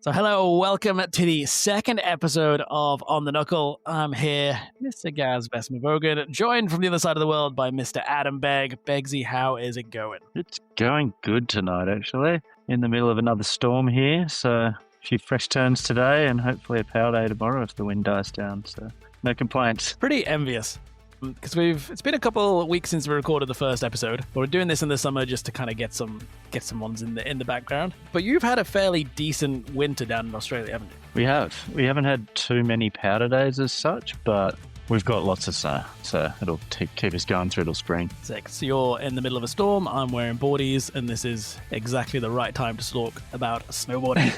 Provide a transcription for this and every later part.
So hello, welcome to the second episode of On the Knuckle. I'm here, Mr. Gaz Beggsy, joined from the other side of the world by Mr. Adam Begg. Beggsy, how is it going? It's going good tonight, actually. In the middle of another storm here, so a few fresh turns today and hopefully a power day tomorrow if the wind dies down, so no complaints. Pretty envious. Because it's been a couple of weeks since we recorded the first episode, but we're doing this in the summer just to kind of get some ones in the background. But you've had a fairly decent winter down in Australia, haven't you? We have. We haven't had too many powder days as such, but we've got lots of snow, so it'll keep us going through till spring. Sick. So you're in the middle of a storm, I'm wearing boardies, and this is exactly the right time to talk about snowboarding.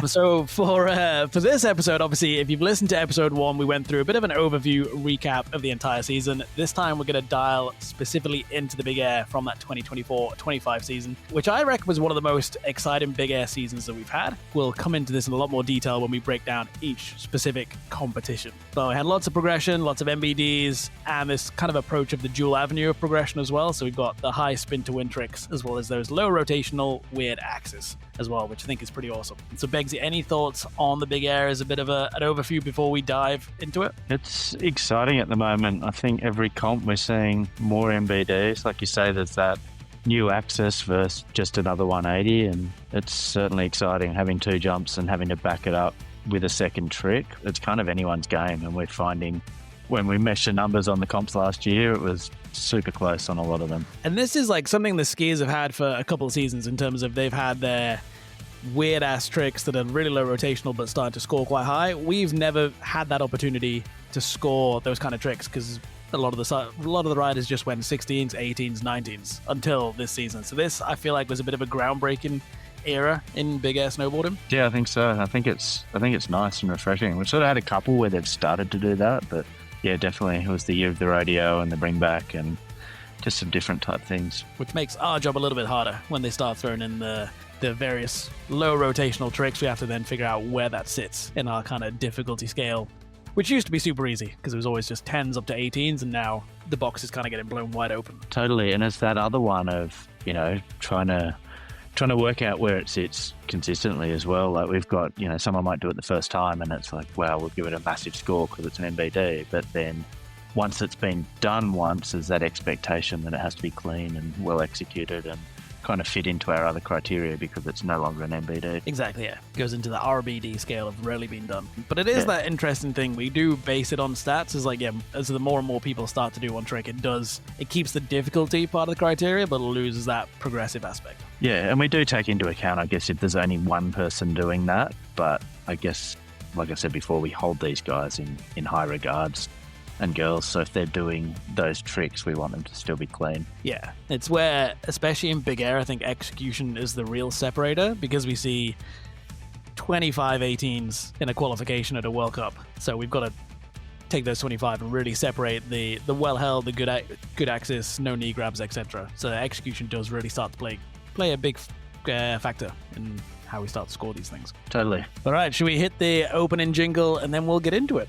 So for this episode, obviously, if you've listened to episode 1, we went through a bit of an overview recap of the entire season. This time, we're going to dial specifically into the Big Air from that 2024-25 season, which I reckon was one of the most exciting Big Air seasons that we've had. We'll come into this in a lot more detail when we break down each specific competition. So we had lots of progression, lots of MBDs, and this kind of approach of the dual avenue of progression as well. So we've got the high spin to win tricks, as well as those low rotational weird axes as well, which I think is pretty awesome. So Beggsy, any thoughts on the Big Air as a bit of an overview before we dive into it? It's exciting at the moment. I think every comp we're seeing more MBDs. Like you say, there's that new axis versus just another 180, and it's certainly exciting having two jumps and having to back it up with a second trick. It's kind of anyone's game, and we're finding when we mesh the numbers on the comps last year, it was super close on a lot of them. And this is like something the skiers have had for a couple of seasons in terms of they've had their weird ass tricks that are really low rotational but starting to score quite high. We've never had that opportunity to score those kind of tricks because a lot of the riders just went 16s, 18s, 19s until this season. So this, I feel like, was a bit of a groundbreaking era in Big Air snowboarding. Yeah, I think so. I think it's nice and refreshing. We've sort of had a couple where they've started to do that, but yeah, definitely it was the year of the rodeo and the bring back and just some different type things. Which makes our job a little bit harder when they start throwing in the various low rotational tricks. We have to then figure out where that sits in our kind of difficulty scale, which used to be super easy because it was always just 10s up to 18s, and now the box is kind of getting blown wide open. Totally, and it's that other one of, trying to work out where it sits consistently as well. Like we've got, someone might do it the first time and it's like, wow, we'll give it a massive score because it's an MBD. But then once it's been done once, there's that expectation that it has to be clean and well executed and kind of fit into our other criteria because it's no longer an MBD. Exactly, yeah. It goes into the RBD scale of rarely being done. But it is that interesting thing. We do base it on stats. It's like, as the more and more people start to do one trick, it keeps the difficulty part of the criteria, but it loses that progressive aspect. Yeah, and we do take into account, I guess, if there's only one person doing that. But I guess, like I said before, we hold these guys in high regards. And girls, so if they're doing those tricks, we want them to still be clean. Yeah, it's where, especially in Big Air, I think execution is the real separator because we see 25 18s in a qualification at a World Cup. So we've got to take those 25 and really separate the well-held, the good axis, no knee grabs, etc. So execution does really start to play a big factor in how we start to score these things. Totally. All right, should we hit the opening jingle and then we'll get into it?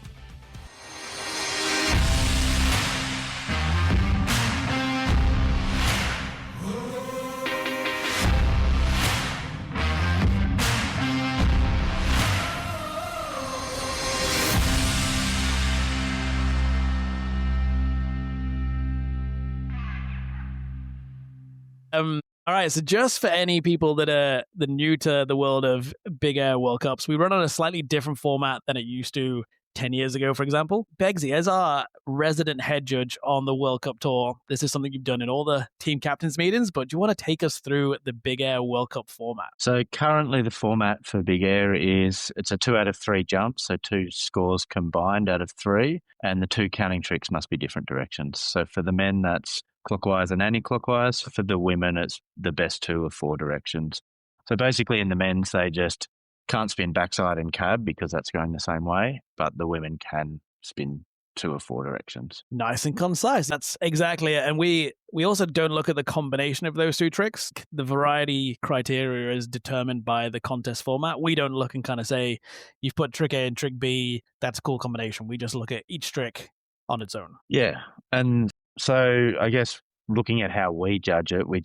All right, so just for any people that are new to the world of Big Air World Cups, we run on a slightly different format than it used to 10 years ago, for example. Beggsy, as our resident head judge on the World Cup Tour, this is something you've done in all the team captains meetings, but do you want to take us through the Big Air World Cup format? So currently the format for Big Air it's a 2 out of 3 jumps, so 2 scores combined out of 3, and the 2 counting tricks must be different directions. So for the men, that's clockwise and anti-clockwise. For the women, it's the best 2 of 4 directions. So basically in the men's, they just can't spin backside and cab because that's going the same way, but the women can spin 2 of 4 directions. Nice and concise. That's exactly it. And we also don't look at the combination of those 2 tricks. The variety criteria is determined by the contest format. We don't look and kind of say, you've put trick A and trick B, that's a cool combination. We just look at each trick on its own. Yeah. And so I guess looking at how we judge it, we're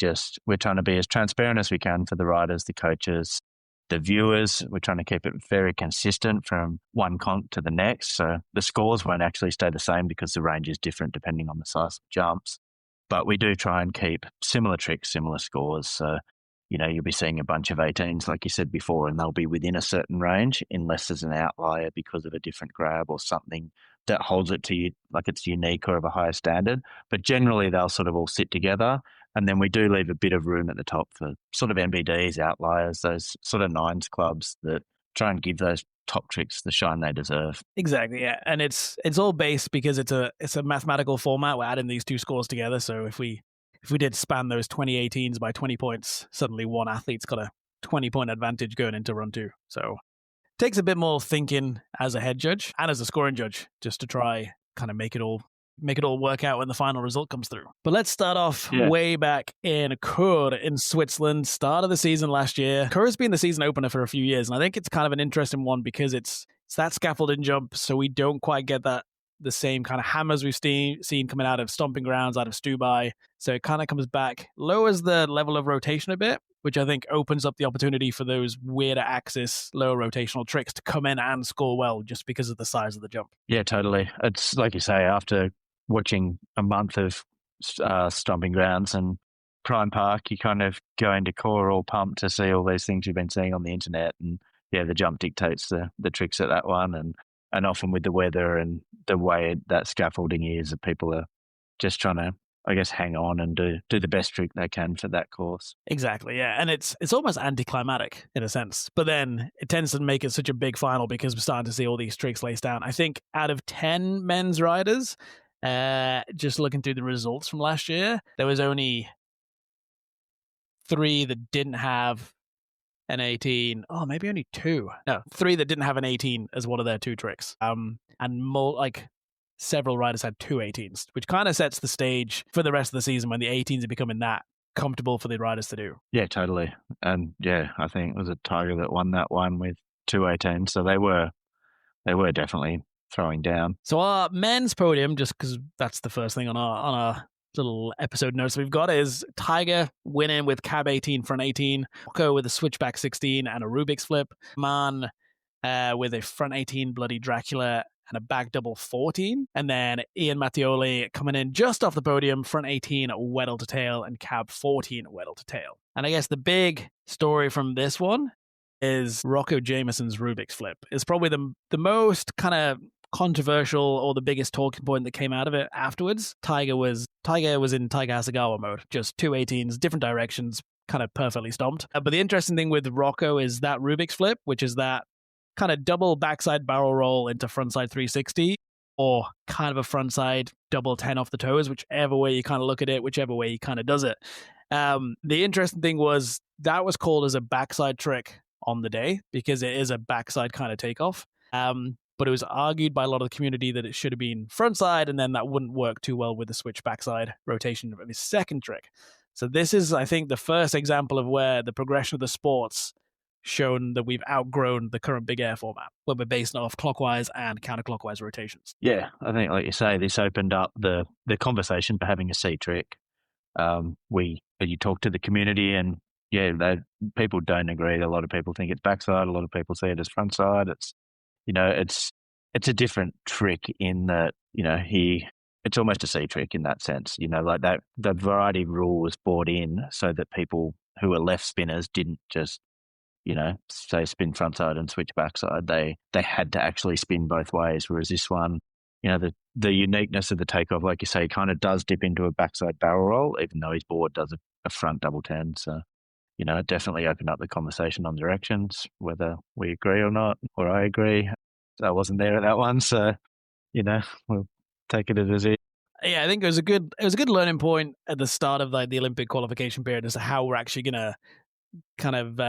trying to be as transparent as we can for the riders, the coaches, the viewers. We're trying to keep it very consistent from one comp to the next. So the scores won't actually stay the same because the range is different depending on the size of jumps. But we do try and keep similar tricks, similar scores. So, you'll be seeing a bunch of 18s, like you said before, and they'll be within a certain range unless there's an outlier because of a different grab or something that holds it to you, like it's unique or of a higher standard. But generally, they'll sort of all sit together. And then we do leave a bit of room at the top for sort of MBDs, outliers, those sort of nines clubs that try and give those top tricks the shine they deserve. Exactly, yeah. And it's all based because it's a mathematical format. We're adding these two scores together. So if we did span those 2018s by 20 points, suddenly one athlete's got a 20-point advantage going into run two. So it takes a bit more thinking as a head judge and as a scoring judge just to try kind of make it all work out when the final result comes through. But let's start off way back in Chur in Switzerland, start of the season last year. Chur has been the season opener for a few years, and I think it's kind of an interesting one because it's that scaffolding jump, so we don't quite get the same kind of hammers we've seen coming out of stomping grounds, out of Stubai. So it kind of comes back, lowers the level of rotation a bit, which I think opens up the opportunity for those weirder axis, lower rotational tricks to come in and score well just because of the size of the jump. Yeah, totally. It's like you say, after watching a month of stomping grounds and Prime Park, you kind of go into core all pumped to see all these things you've been seeing on the internet. And yeah, the jump dictates the tricks at that one. And often with the weather and the way that scaffolding is, that people are just trying to, I guess, hang on and do the best trick they can for that course. Exactly, yeah. And it's almost anticlimactic in a sense. But then it tends to make it such a big final because we're starting to see all these tricks laced down. I think out of 10 men's riders, just looking through the results from last year, there was only 3 that didn't have an 18. Oh, maybe only 2. No, 3 that didn't have an 18 as one of their 2 tricks. And more like several riders had 2 18s, which kind of sets the stage for the rest of the season when the 18s are becoming that comfortable for the riders to do. Yeah, totally. And yeah, I think it was a Taiga that won that one with 2 18s. So they were definitely throwing down. So our men's podium, just because that's the first thing on our little episode notes we've got, is Taiga winning with cab 18 front 18, Rocco with a switchback 16 and a Rubik's flip, Man with a front 18 bloody Dracula and a back double 14, and then Ian Mattioli coming in just off the podium, front 18 Weddle to tail and cab 14 Weddle to tail. And I guess the big story from this one is Rocco Jameson's Rubik's flip. It's probably the most kind of controversial or the biggest talking point that came out of it afterwards. Taiga was in Taiga Hasagawa mode, just 2 18s, different directions, kind of perfectly stomped. But the interesting thing with Rocco is that Rubik's flip, which is that kind of double backside barrel roll into frontside 360, or kind of a frontside double 10 off the toes, whichever way you kind of look at it, whichever way he kind of does it. The interesting thing was that was called as a backside trick on the day because it is a backside kind of takeoff. But it was argued by a lot of the community that it should have been frontside, and then that wouldn't work too well with the switch backside rotation of his second trick. So this is, I think, the first example of where the progression of the sport's shown that we've outgrown the current Big Air format, where we're based off clockwise and counterclockwise rotations. Yeah, I think, like you say, this opened up the conversation for having a C trick. You talk to the community, and yeah, people don't agree. A lot of people think it's backside. A lot of people see it as frontside. It's a different trick in that, it's almost a C trick in that sense, like that the variety rule was brought in so that people who are left spinners didn't just, say spin frontside and switch backside. They had to actually spin both ways. Whereas this one, the uniqueness of the takeoff, like you say, kind of does dip into a backside barrel roll, even though his board does a front double 10. So, it definitely opened up the conversation on directions, whether we agree or not, or I agree. I wasn't there at that one, so, we'll take it as it. Yeah, I think it was a good learning point at the start of the Olympic qualification period as to how we're actually going to kind of,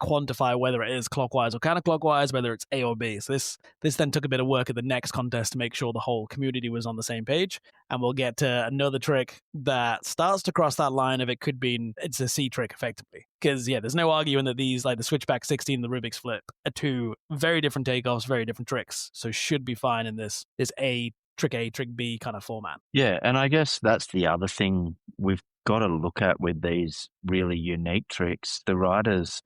quantify whether it is clockwise or counterclockwise, whether it's A or B. So this then took a bit of work at the next contest to make sure the whole community was on the same page. And we'll get to another trick that starts to cross that line of it's a C trick effectively. Because yeah, there's no arguing that these, like the switchback 16 and the Rubik's flip, are 2 very different takeoffs, very different tricks. So should be fine in this A, trick B kind of format. Yeah, and I guess that's the other thing we've got to look at with these really unique tricks. The riders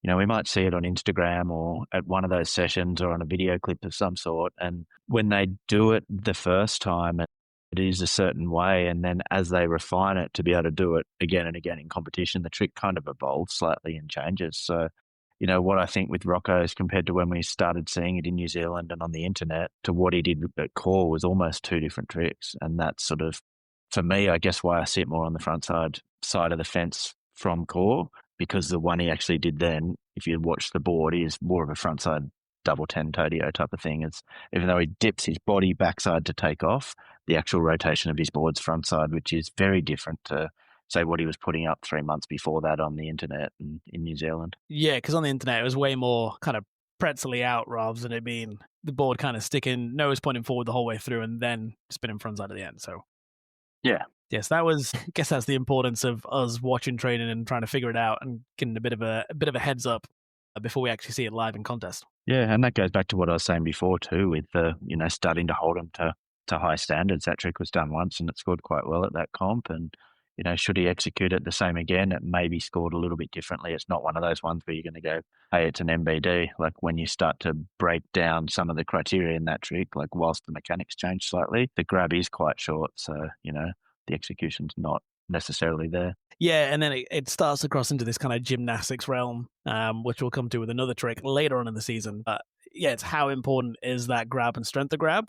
we might see it on Instagram or at one of those sessions or on a video clip of some sort. And when they do it the first time, it is a certain way. And then as they refine it to be able to do it again and again in competition, the trick kind of evolves slightly and changes. So, what I think with Rocco is compared to when we started seeing it in New Zealand and on the internet to what he did at core was almost two different tricks. And that's sort of, for me, I guess why I sit more on the front side of the fence from core, because the one he actually did then, if you watch the board, is more of a frontside double 10 Todio type of thing. It's even though he dips his body backside to take off, the actual rotation of his board's frontside, which is very different to say what he was putting up 3 months before that on the internet and in New Zealand. Yeah, because on the internet it was way more kind of pretzely out rather than it being the board kind of sticking, nose pointing forward the whole way through and then spinning frontside at the end. So yeah. Yes, I guess that's the importance of us watching training and trying to figure it out and getting a bit of a heads up before we actually see it live in contest. Yeah, and that goes back to what I was saying before too, with the starting to hold him to high standards. That trick was done once and it scored quite well at that comp. And should he execute it the same again, it may be scored a little bit differently. It's not one of those ones where you're going to go, hey, it's an MBD. Like when you start to break down some of the criteria in that trick, like whilst the mechanics change slightly, the grab is quite short. So the execution's not necessarily there. Yeah, and then it starts to cross into this kind of gymnastics realm, which we'll come to with another trick later on in the season. But yeah, it's how important is that grab and strength of grab.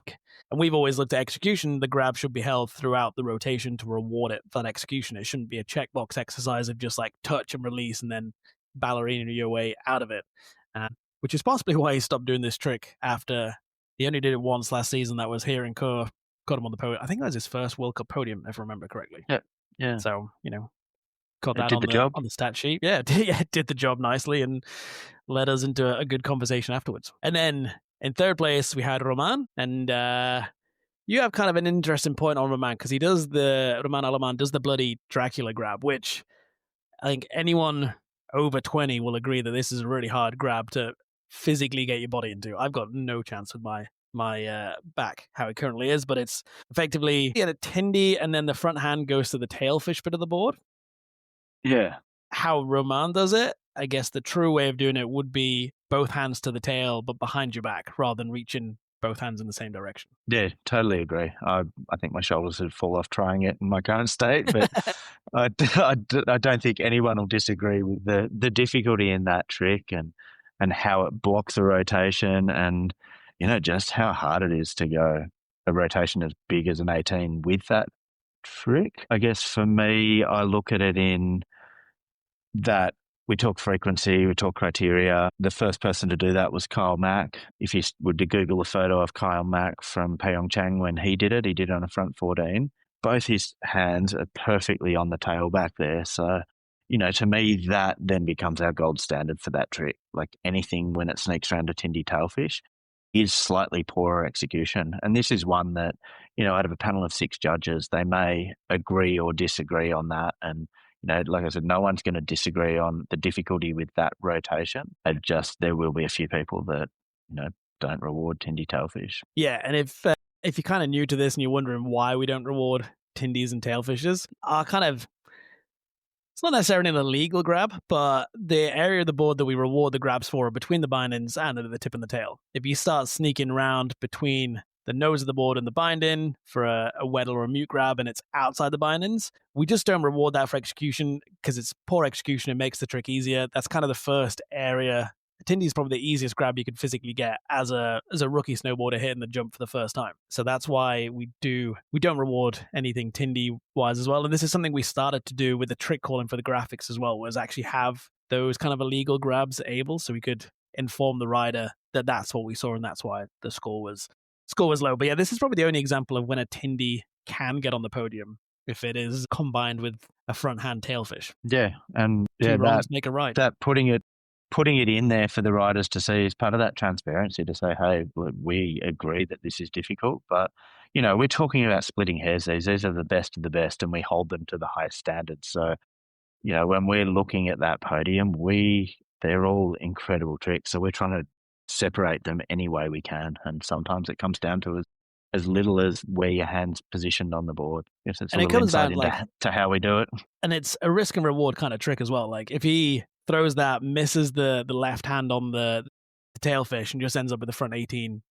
And we've always looked at execution. The grab should be held throughout the rotation to reward it for that execution. It shouldn't be a checkbox exercise of just like touch and release and then ballerina your way out of it, which is possibly why he stopped doing this trick after he only did it once last season. That was here in Chur. Got him on the podium. I think that was his first World Cup podium, if I remember correctly. Yeah. So, got that on the stat sheet. Yeah, it did the job nicely and led us into a good conversation afterwards. And then in third place, we had Roman. And you have kind of an interesting point on Roman because Roman Aleman does the bloody Dracula grab, which I think anyone over 20 will agree that this is a really hard grab to physically get your body into. I've got no chance with my back how it currently is, but it's effectively you get a tindy and then the front hand goes to the tailfish bit of the board. Yeah. How Roman does it, I guess the true way of doing it would be both hands to the tail but behind your back rather than reaching both hands in the same direction. Yeah, totally agree. I think my shoulders would fall off trying it in my current state, but I don't think anyone will disagree with the difficulty in that trick and how it blocks the rotation and just how hard it is to go a rotation as big as an 18 with that trick. I guess for me, I look at it in that we talk frequency, we talk criteria. The first person to do that was Kyle Mack. If you were to Google a photo of Kyle Mack from Pyeongchang when he did it on a front 14. Both his hands are perfectly on the tail back there. So, to me, that then becomes our gold standard for that trick. Like anything when it sneaks around a tindy tailfish is slightly poorer execution. And this is one that, out of a panel of 6 judges, they may agree or disagree on that. And, like I said, no one's going to disagree on the difficulty with that rotation. There will be a few people that, don't reward tindy tailfish. Yeah, and if you're kind of new to this and you're wondering why we don't reward tindies and tailfishes, it's not necessarily an illegal grab, but the area of the board that we reward the grabs for are between the bindings and the tip and the tail. If you start sneaking around between the nose of the board and the binding for a weddle or a mute grab and it's outside the bindings, we just don't reward that for execution because it's poor execution. It makes the trick easier. That's kind of the first area. Tindy is probably the easiest grab you could physically get as a rookie snowboarder hitting the jump for the first time. So that's why we don't reward anything Tindy wise as well. And this is something we started to do with the trick calling for the graphics as well, was actually have those kind of illegal grabs able so we could inform the rider that that's what we saw and that's why the score was low. But yeah, this is probably the only example of when a Tindy can get on the podium if it is combined with a front hand tailfish. Yeah, and two wrongs make a right. That putting it in there for the riders to see is part of that transparency to say, hey, we agree that this is difficult, but, we're talking about splitting hairs. These are the best of the best and we hold them to the highest standards. So, when we're looking at that podium, they're all incredible tricks. So we're trying to separate them any way we can. And sometimes it comes down to as little as where your hand's positioned on the board. Yes, it's a little insight into how we do it. And it's a risk and reward kind of trick as well. Like if he throws that, misses the left hand on the tailfish, and just ends up with the front 18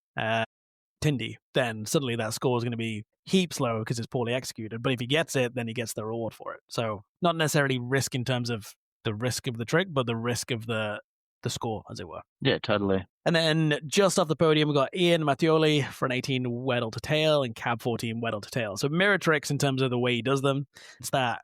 Tindy, then suddenly that score is going to be heaps low because it's poorly executed. But if he gets it, then he gets the reward for it. So not necessarily risk in terms of the risk of the trick, but the risk of the score, as it were. Yeah, totally. And then just off the podium, we got Ian Mattioli for an 18 Weddle to tail and Cab 14 Weddle to tail. So mirror tricks in terms of the way he does them. It's that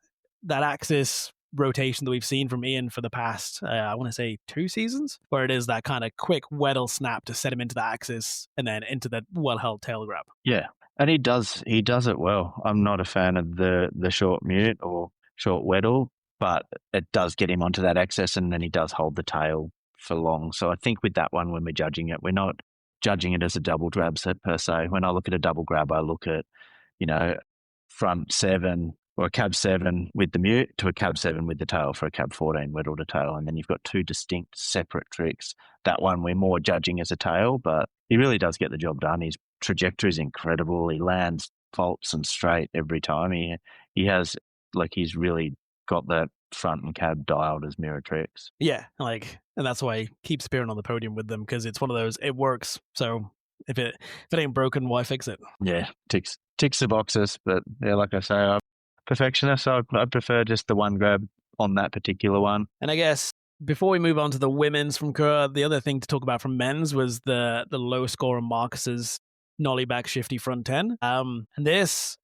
axis rotation that we've seen from Ian for the past, I want to say 2 seasons, where it is that kind of quick Weddle snap to set him into the axis and then into the well-held tail grab. Yeah, and he does it well. I'm not a fan of the short mute or short Weddle, but it does get him onto that axis, and then he does hold the tail for long. So I think with that one, when we're judging it, we're not judging it as a double grab set per se. When I look at a double grab, I look at, front 7 or a cab 7 with the mute to a cab 7 with the tail for a cab 14 Weddle to tail. And then you've got 2 distinct separate tricks. That one we're more judging as a tail, but he really does get the job done. His trajectory is incredible. He lands faults and straight every time. He's really got that front and cab dialed as mirror tricks. Yeah, and that's why he keeps appearing on the podium with them, because it's one of those, it works. So if it ain't broken, why fix it? Yeah, ticks the boxes. But yeah, like I say, I'm perfectionist. So I prefer just the one grab on that particular one. And I guess before we move on to the women's from Chur, the other thing to talk about from men's was the low score on Marcus's nollie back shifty front 10. And this,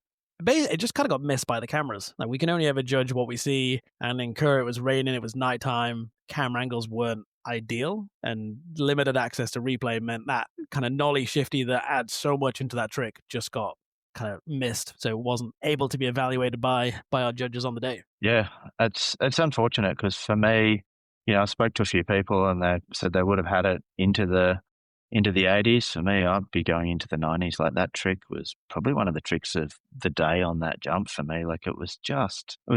it just kind of got missed by the cameras. Like, we can only ever judge what we see. And in Chur, it was raining, it was nighttime, camera angles weren't ideal, and limited access to replay meant that kind of nollie shifty that adds so much into that trick just got kind of missed, so it wasn't able to be evaluated by our judges on the day. Yeah, it's unfortunate, because for me, I spoke to a few people and they said they would have had it into the 80s. For me, I'd be going into the 90s. Like, that trick was probably one of the tricks of the day on that jump for me. Like, it was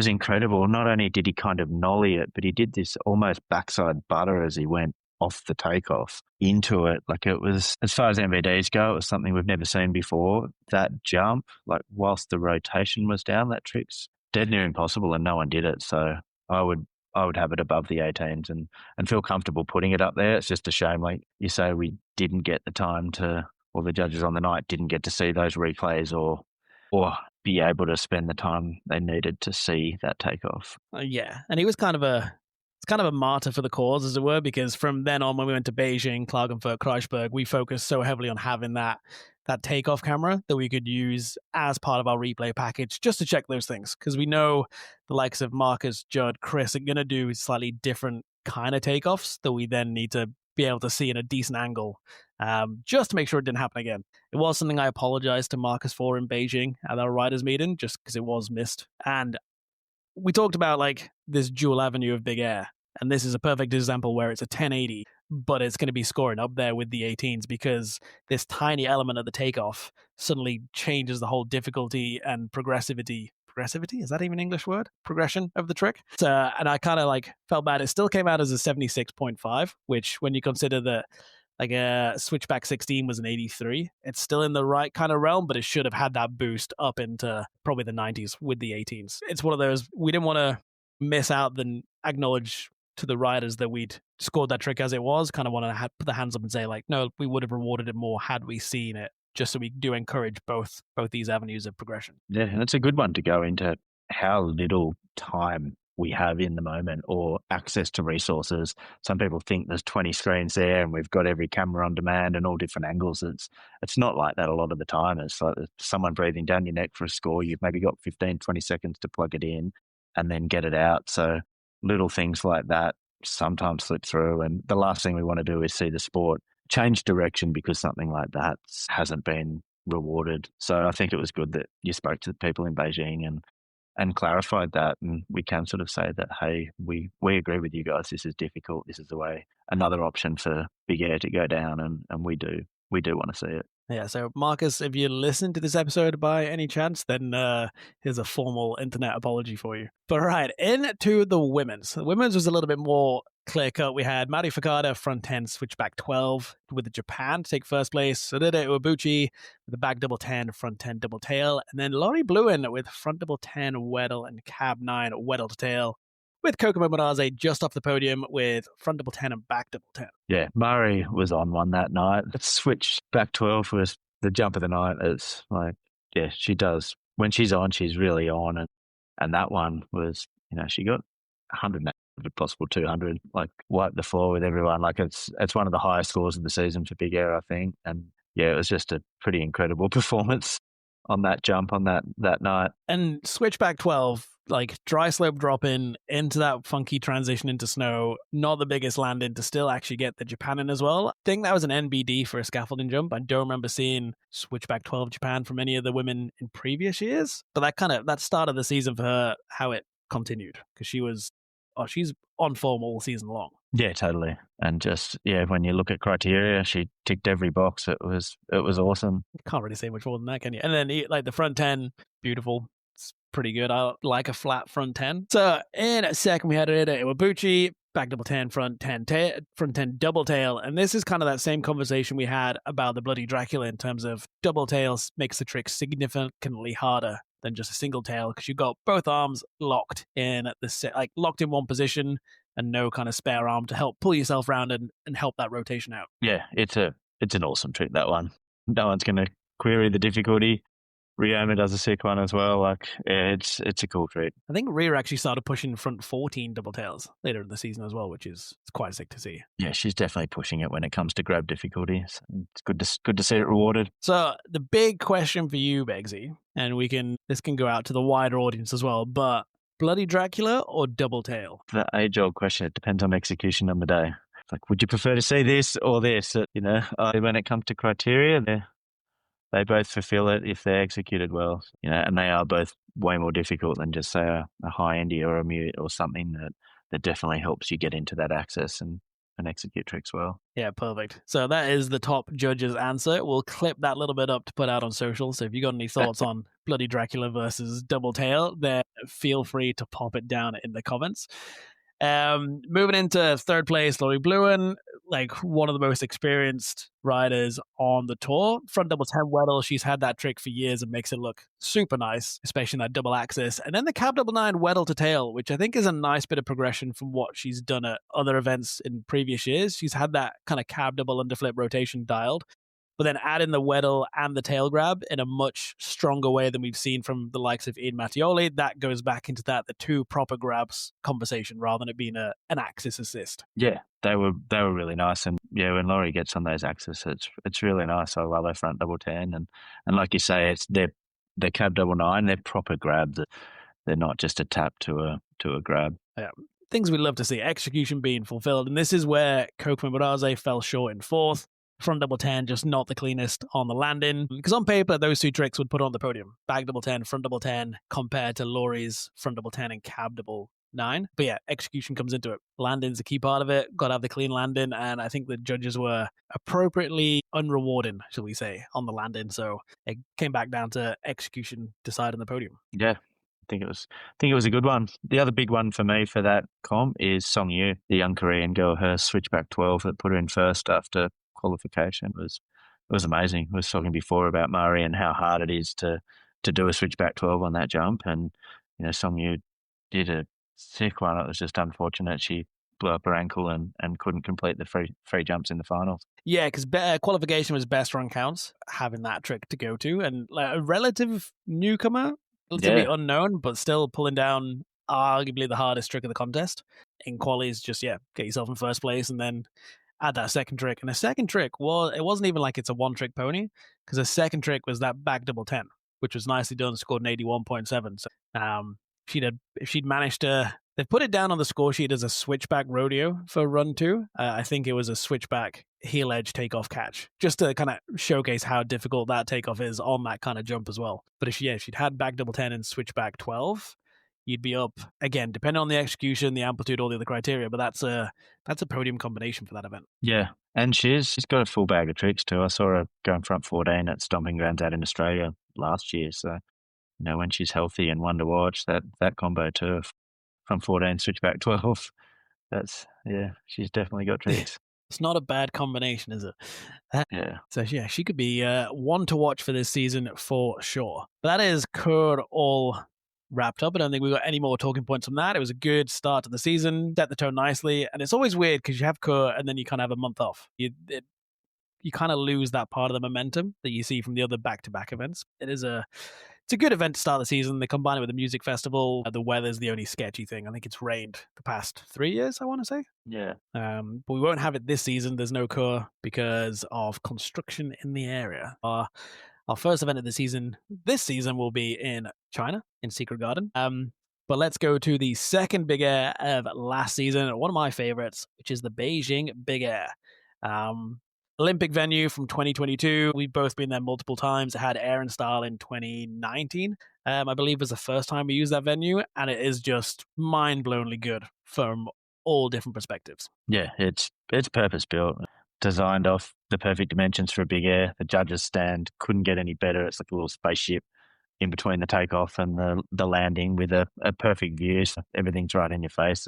incredible. Not only did he kind of nollie it, but he did this almost backside butter as he went off the takeoff into it. Like, it was, as far as MVDs go, it was something we've never seen before. That jump, like, whilst the rotation was down, that trick's dead near impossible, and no one did it. So I would have it above the 18s and feel comfortable putting it up there. It's just a shame, like you say, we didn't get the time to, or the judges on the night didn't get to see those replays or be able to spend the time they needed to see that takeoff. Yeah, and he was kind of a martyr for the cause, as it were, because from then on, when we went to Beijing, Klagenfurt, Kreischberg, we focused so heavily on having that takeoff camera that we could use as part of our replay package just to check those things, because we know the likes of Marcus, Judd, Chris are going to do slightly different kind of takeoffs that we then need to be able to see in a decent angle, just to make sure it didn't happen again. It was something I apologized to Marcus for in Beijing at our riders meeting, just because it was missed. And we talked about like this dual avenue of Big Air, and this is a perfect example where it's a 1080, but it's going to be scoring up there with the 18s, because this tiny element of the takeoff suddenly changes the whole difficulty and progressivity. Is that even an English word? Progression of the trick. So, and I kind of like felt bad. It still came out as a 76.5, which, when you consider that like a switchback 16 was an 83, it's still in the right kind of realm, but it should have had that boost up into probably the 90s with the 18s. It's one of those, we didn't want to miss out and acknowledge to the riders that we'd scored that trick as it was. Kind of want to put the hands up and say, like, no, we would have rewarded it more had we seen it, just so we do encourage both these avenues of progression. Yeah, and it's a good one to go into how little time we have in the moment or access to resources. Some people think there's 20 screens there and we've got every camera on demand and all different angles. It's not like that a lot of the time. It's like someone breathing down your neck for a score. You've maybe got 15, 20 seconds to plug it in and then get it out. So little things like that sometimes slip through. And the last thing we want to do is see the sport change direction because something like that hasn't been rewarded. So I think it was good that you spoke to the people in Beijing and clarified that, and we can sort of say that, hey, we agree with you guys, this is difficult, this is the way, another option for Big Air to go down, and we do want to see it. Yeah, so Marcus, if you listen to this episode by any chance, then here's a formal internet apology for you. But right, into the women's. The women's was a little bit more clear-cut. We had Mari Fakada, front 10, switchback 12, with the Japan to take first place. Sarita Uebuchi with the back double 10, front 10 double tail. And then Laurie Bluin with front double 10, Weddle, and cab 9, Weddle to tail, with Kokomo Manaze just off the podium with front double 10 and back double 10. Yeah, Murray was on one that night. Switch back 12 was the jump of the night. It's like, yeah, she does. When she's on, she's really on. And that one was, she got 100, if possible 200, like wiped the floor with everyone. Like it's one of the highest scores of the season for Big Air, I think. And yeah, it was just a pretty incredible performance on that jump on that night. And switchback 12, like dry slope drop into that funky transition into snow, not the biggest landing to still actually get the Japan in as well. I think that was an NBD for a scaffolding jump. I don't remember seeing switchback 12 Japan from any of the women in previous years, but that start of the season for her, how it continued, because she's on form all season long. Yeah, totally. And just, when you look at criteria, she ticked every box. It was awesome. Can't really say much more than that, can you? And then like the front 10, beautiful. It's pretty good. I like a flat front 10. So in a second, we had it at Iwabuchi, back double 10, front 10 double tail. And this is kind of that same conversation we had about the Bloody Dracula in terms of double tails makes the trick significantly harder than just a single tail, because you've got both arms locked in locked in one position and no kind of spare arm to help pull yourself around and help that rotation out. Yeah, it's an awesome trick, that one. No one's going to query the difficulty. Ryoma does a sick one as well. Like, it's a cool trick. I think Rhea actually started pushing front 14 double tails later in the season as well, which is quite sick to see. Yeah, she's definitely pushing it when it comes to grab difficulty. So it's good to see it rewarded. So the big question for you, Beggsy, and this can go out to the wider audience as well, but Bloody Dracula or double tail? The age-old question. It depends on execution on the day. Like, would you prefer to see this or this? When it comes to criteria, they both fulfill it if they're executed well. And they are both way more difficult than just say a high endy or a mute or something that definitely helps you get into that access and execute tricks well. Yeah, perfect. So that is the top judge's answer. We'll clip that little bit up to put out on social. So if you got any thoughts on Bloody Dracula versus double tail, then feel free to pop it down in the comments. Moving into third place, Laurie Bluin, like one of the most experienced riders on the tour. Front double 10 Weddle, she's had that trick for years and makes it look super nice, especially in that double axis. And then the cab double 9 Weddle to tail, which I think is a nice bit of progression from what she's done at other events in previous years. She's had that kind of cab double underflip rotation dialed, but then add in the Weddle and the tail grab in a much stronger way than we've seen from the likes of Ian Mattioli. That goes back into the two proper grabs conversation rather than it being an axis assist. Yeah, they were really nice. And yeah, when Laurie gets on those axes, it's really nice. I love her front double 10. And like you say, they're cab double 9, they're proper grabs. They're not just a tap to a grab. Yeah. Things we love to see, execution being fulfilled. And this is where Kokomo Manaze fell short in fourth. Front double 10, just not the cleanest on the landing. Because on paper, those two tricks would put on the podium. Back double 10, front double 10, compared to Laurie's front double 10 and cab double 9. But yeah, execution comes into it. Landing's a key part of it. Got to have the clean landing. And I think the judges were appropriately unrewarding, shall we say, on the landing. So it came back down to execution deciding the podium. Yeah. I think it was a good one. The other big one for me for that comp is Song Yu, the young Korean girl. Her switchback 12 that put her in first after qualification was amazing. I was talking before about Murray and how hard it is to do a switchback 12 on that jump, and Song Yu did a sick one. It was just unfortunate she blew up her ankle and couldn't complete the free jumps in the finals. Yeah, because qualification was best run counts, having that trick to go to, and like a relative newcomer, relatively unknown, but still pulling down arguably the hardest trick of the contest. In qualies, just get yourself in first place and then add that second trick. And the second trick it wasn't even like it's a one trick pony, because the second trick was that back double 10, which was nicely done, scored an 81.7. So she'd managed to, they put it down on the score sheet as a switchback rodeo for run 2. I think it was a switchback heel edge takeoff catch, just to kind of showcase how difficult that takeoff is on that kind of jump as well. But if she'd had back double 10 and switchback 12, you'd be up again, depending on the execution, the amplitude, all the other criteria. But that's a podium combination for that event. Yeah, and she's got a full bag of tricks too. I saw her going front 14 at Stomping Grounds out in Australia last year. So when she's healthy and one to watch, that combo too, front 14 switchback 12. She's definitely got tricks. It's not a bad combination, is it? Yeah. So she could be one to watch for this season for sure. But that is Chur all wrapped up. I don't think we got any more talking points from that. It was a good start to the season, set the tone nicely. And it's always weird because you have Chur and then you kind of have a month off. You kind of lose that part of the momentum that you see from the other back-to-back events. It's a good event to start the season. They combine it with a music festival. The weather's the only sketchy thing. I think it's rained the past 3 years, I want to say. Yeah. But we won't have it this season. There's no Chur because of construction in the area. Our first event of the season this season will be in China, in Secret Garden. But let's go to the second Big Air of last season, one of my favorites, which is the Beijing Big Air. Olympic venue from 2022. We've both been there multiple times. It had air and style in 2019. I believe was the first time we used that venue, and it is just mind-blowingly good from all different perspectives. Yeah, it's purpose built, designed off the perfect dimensions for a Big Air. The judges stand couldn't get any better. It's like a little spaceship in between the takeoff and the landing with a perfect view. So everything's right in your face.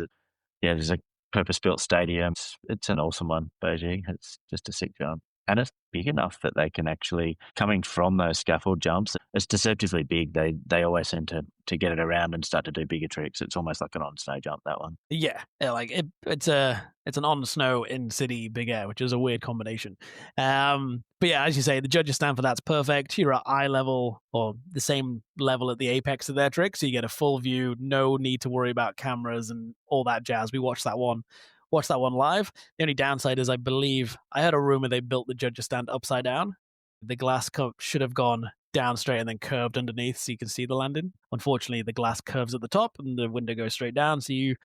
There's a purpose-built stadium. It's an awesome one, Beijing. It's just a sick jump. And it's big enough that they can actually, coming from those scaffold jumps, it's deceptively big. They always seem to get it around and start to do bigger tricks. It's almost like an on-snow jump, that one. Yeah, like it's an on-snow in-city Big Air, which is a weird combination. But yeah, as you say, the judges stand for that's perfect. You're at eye level or the same level at the apex of their trick, so you get a full view, no need to worry about cameras and all that jazz. We watched that one live. The only downside is I believe I heard a rumor they built the judges stand upside down. The glass cup should have gone down straight and then curved underneath so you can see the landing. Unfortunately, the glass curves at the top and the window goes straight down, so you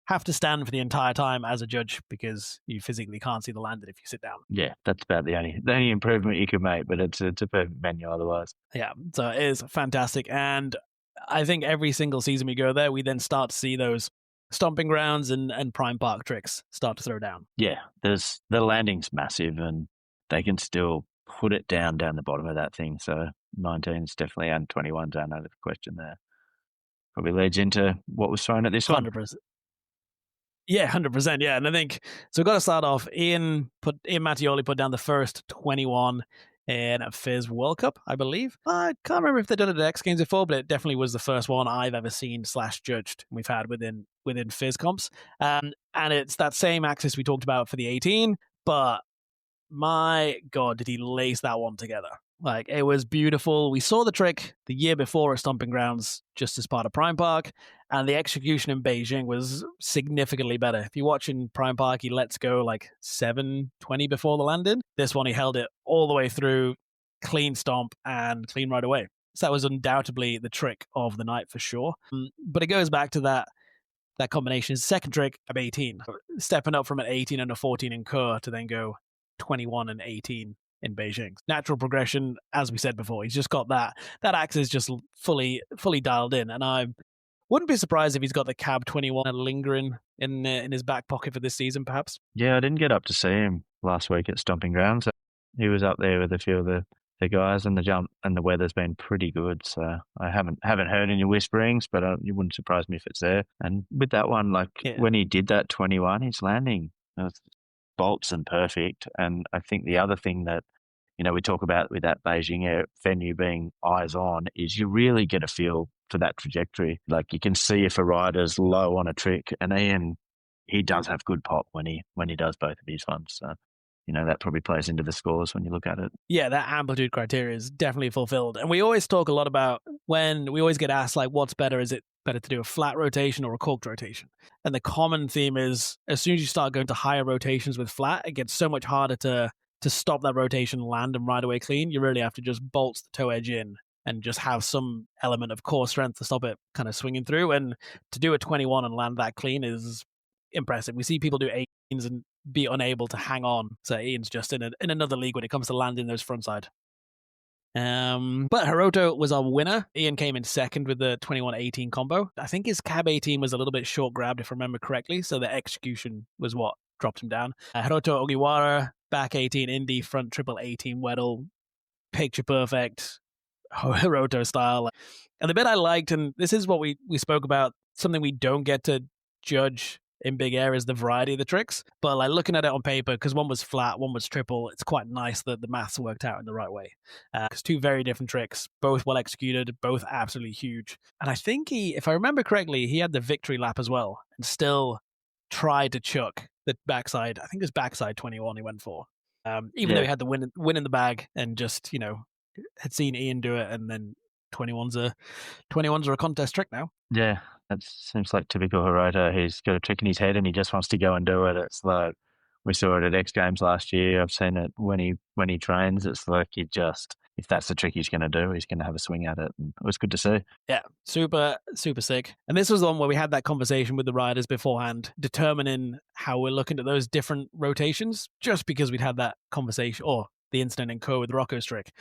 have to stand for the entire time as a judge because you physically can't see the landing if you sit down. Yeah, that's about the only improvement you could make, but it's a perfect menu otherwise. Yeah, so it is fantastic. And I think every single season we go there, we then start to see those stomping grounds and prime park tricks start to throw down. Yeah, the landing's massive and they can still put it down the bottom of that thing. So 19's definitely, and 21's out of the question there. Probably leads into what was thrown at this 100%. one. Yeah, 100%. Yeah, and I think so. We've got to start off. Ian Mattioli put down the first 21 in a Fizz World Cup, I believe. I can't remember if they've done it at X Games before, but it definitely was the first one I've ever seen / judged we've had within Fizz comps. And it's that same axis we talked about for the 18, but my God, did he lace that one together. Like, it was beautiful. We saw the trick the year before at Stomping Grounds, just as part of Prime Park, and the execution in Beijing was significantly better. If you watch in Prime Park, he lets go like 7:20 before the landing. This one, he held it all the way through, clean stomp, and clean right away. So that was undoubtedly the trick of the night for sure. But it goes back to that combination. His second trick of 18, stepping up from an 18 and a 14 in Chur to then go 21 and 18 in Beijing. Natural progression, as we said before. He's just got that axis just fully dialed in, and I wouldn't be surprised if he's got the cab 21 lingering in his back pocket for this season, perhaps. Yeah, I didn't get up to see him last week at Stomping Grounds. He was up there with a few of the guys, and the jump and the weather's been pretty good. So I haven't heard any whisperings, but it wouldn't surprise me if it's there. And with that one, when he did that 21, his landing was bolts and perfect. And I think the other thing that we talk about with that Beijing Air venue being eyes on is you really get a feel for that trajectory. Like, you can see if a rider's low on a trick, and Ian, he does have good pop when he does both of his ones. So that probably plays into the scores when you look at it. Yeah, that amplitude criteria is definitely fulfilled. And we always talk a lot about when we always get asked, like, what's better? Is it better to do a flat rotation or a corked rotation? And the common theme is as soon as you start going to higher rotations with flat, it gets so much harder to stop that rotation, land and ride away clean. You really have to just bolt the toe edge in and just have some element of core strength to stop it kind of swinging through. And to do a 21 and land that clean is impressive. We see people do 18s and be unable to hang on. So Ian's just in another league when it comes to landing those frontside. But Hiroto was our winner. Ian came in second with the 21-18 combo. I think his cab 18 was a little bit short grabbed, if I remember correctly. So the execution was what dropped him down. Hiroto Ogiwara, back 18 Indy, front triple 18 Weddle, picture perfect Hiroto style. And the bit I liked, and this is what we spoke about, something we don't get to judge in Big Air is the variety of the tricks. But like looking at it on paper, because one was flat, one was triple, it's quite nice that the maths worked out in the right way. Because two very different tricks, both well executed, both absolutely huge. And I think if I remember correctly, he had the victory lap as well and still tried to chuck the backside. I think it was backside 21 he went for. Even though he had the win in the bag and just, had seen Ian do it, and then 21s are a contest trick now. Yeah, that seems like typical Hirota. He's got a trick in his head and he just wants to go and do it. It's like we saw it at X Games last year. I've seen it when he trains. It's like if that's the trick he's going to do, he's going to have a swing at it. And it was good to see. Yeah, super, super sick. And this was the one where we had that conversation with the riders beforehand, determining how we're looking at those different rotations, just because we'd had that conversation, or the incident in Chur with Rocco's trick.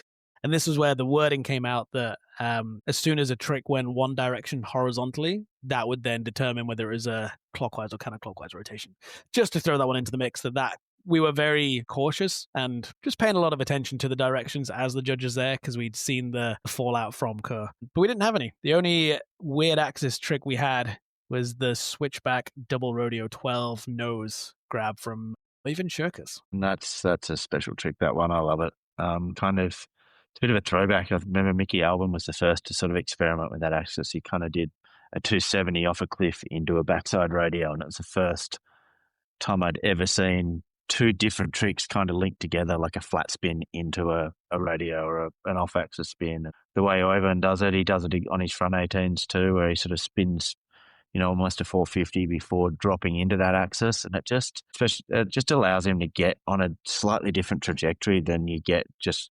And this was where the wording came out that as soon as a trick went one direction horizontally, that would then determine whether it was a clockwise or counterclockwise rotation. Just to throw that one into the mix, that we were very cautious and just paying a lot of attention to the directions as the judges there, because we'd seen the fallout from Chur. But we didn't have any. The only weird axis trick we had was the switchback double rodeo 12 nose grab from even Shirkers. And that's a special trick, that one. I love it. It's a bit of a throwback. I remember Mickey Albon was the first to sort of experiment with that axis. He kind of did a 270 off a cliff into a backside rodeo, and it was the first time I'd ever seen two different tricks kind of linked together, like a flat spin into a rodeo or an off-axis spin. The way Oivan does it, he does it on his front 18s too, where he sort of spins, almost a 450 before dropping into that axis, and it just allows him to get on a slightly different trajectory than you get just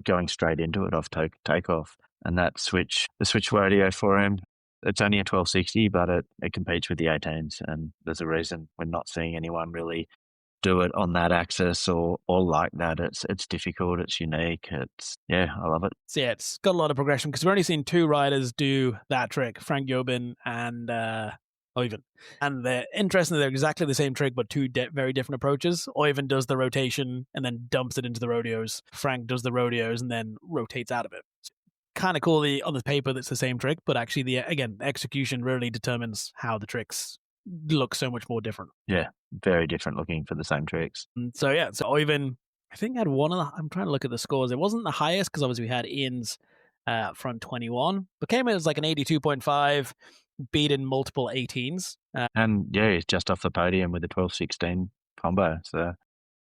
going straight into it off takeoff. And the switch rodeo for him, it's only a 1260, but it competes with the 18s, and there's a reason we're not seeing anyone really do it on that axis or like that. It's difficult, it's unique, I love it. So yeah, it's got a lot of progression, because we've only seen two riders do that trick, Frank Jobin and Oivan. And they're interestingly, they're exactly the same trick, but two very different approaches. Oivan does the rotation and then dumps it into the rodeos. Frank does the rodeos and then rotates out of it. Kind of cool on the paper that's the same trick, but actually the execution really determines how the tricks look so much more different. Yeah, very different looking for the same tricks. So Oivan, I think, had one of the, I'm trying to look at the scores. It wasn't the highest, because obviously we had Ian's front 21, but came in as like an 82.5, beaten multiple 18s. And yeah, he's just off the podium with a 12-16 combo. So,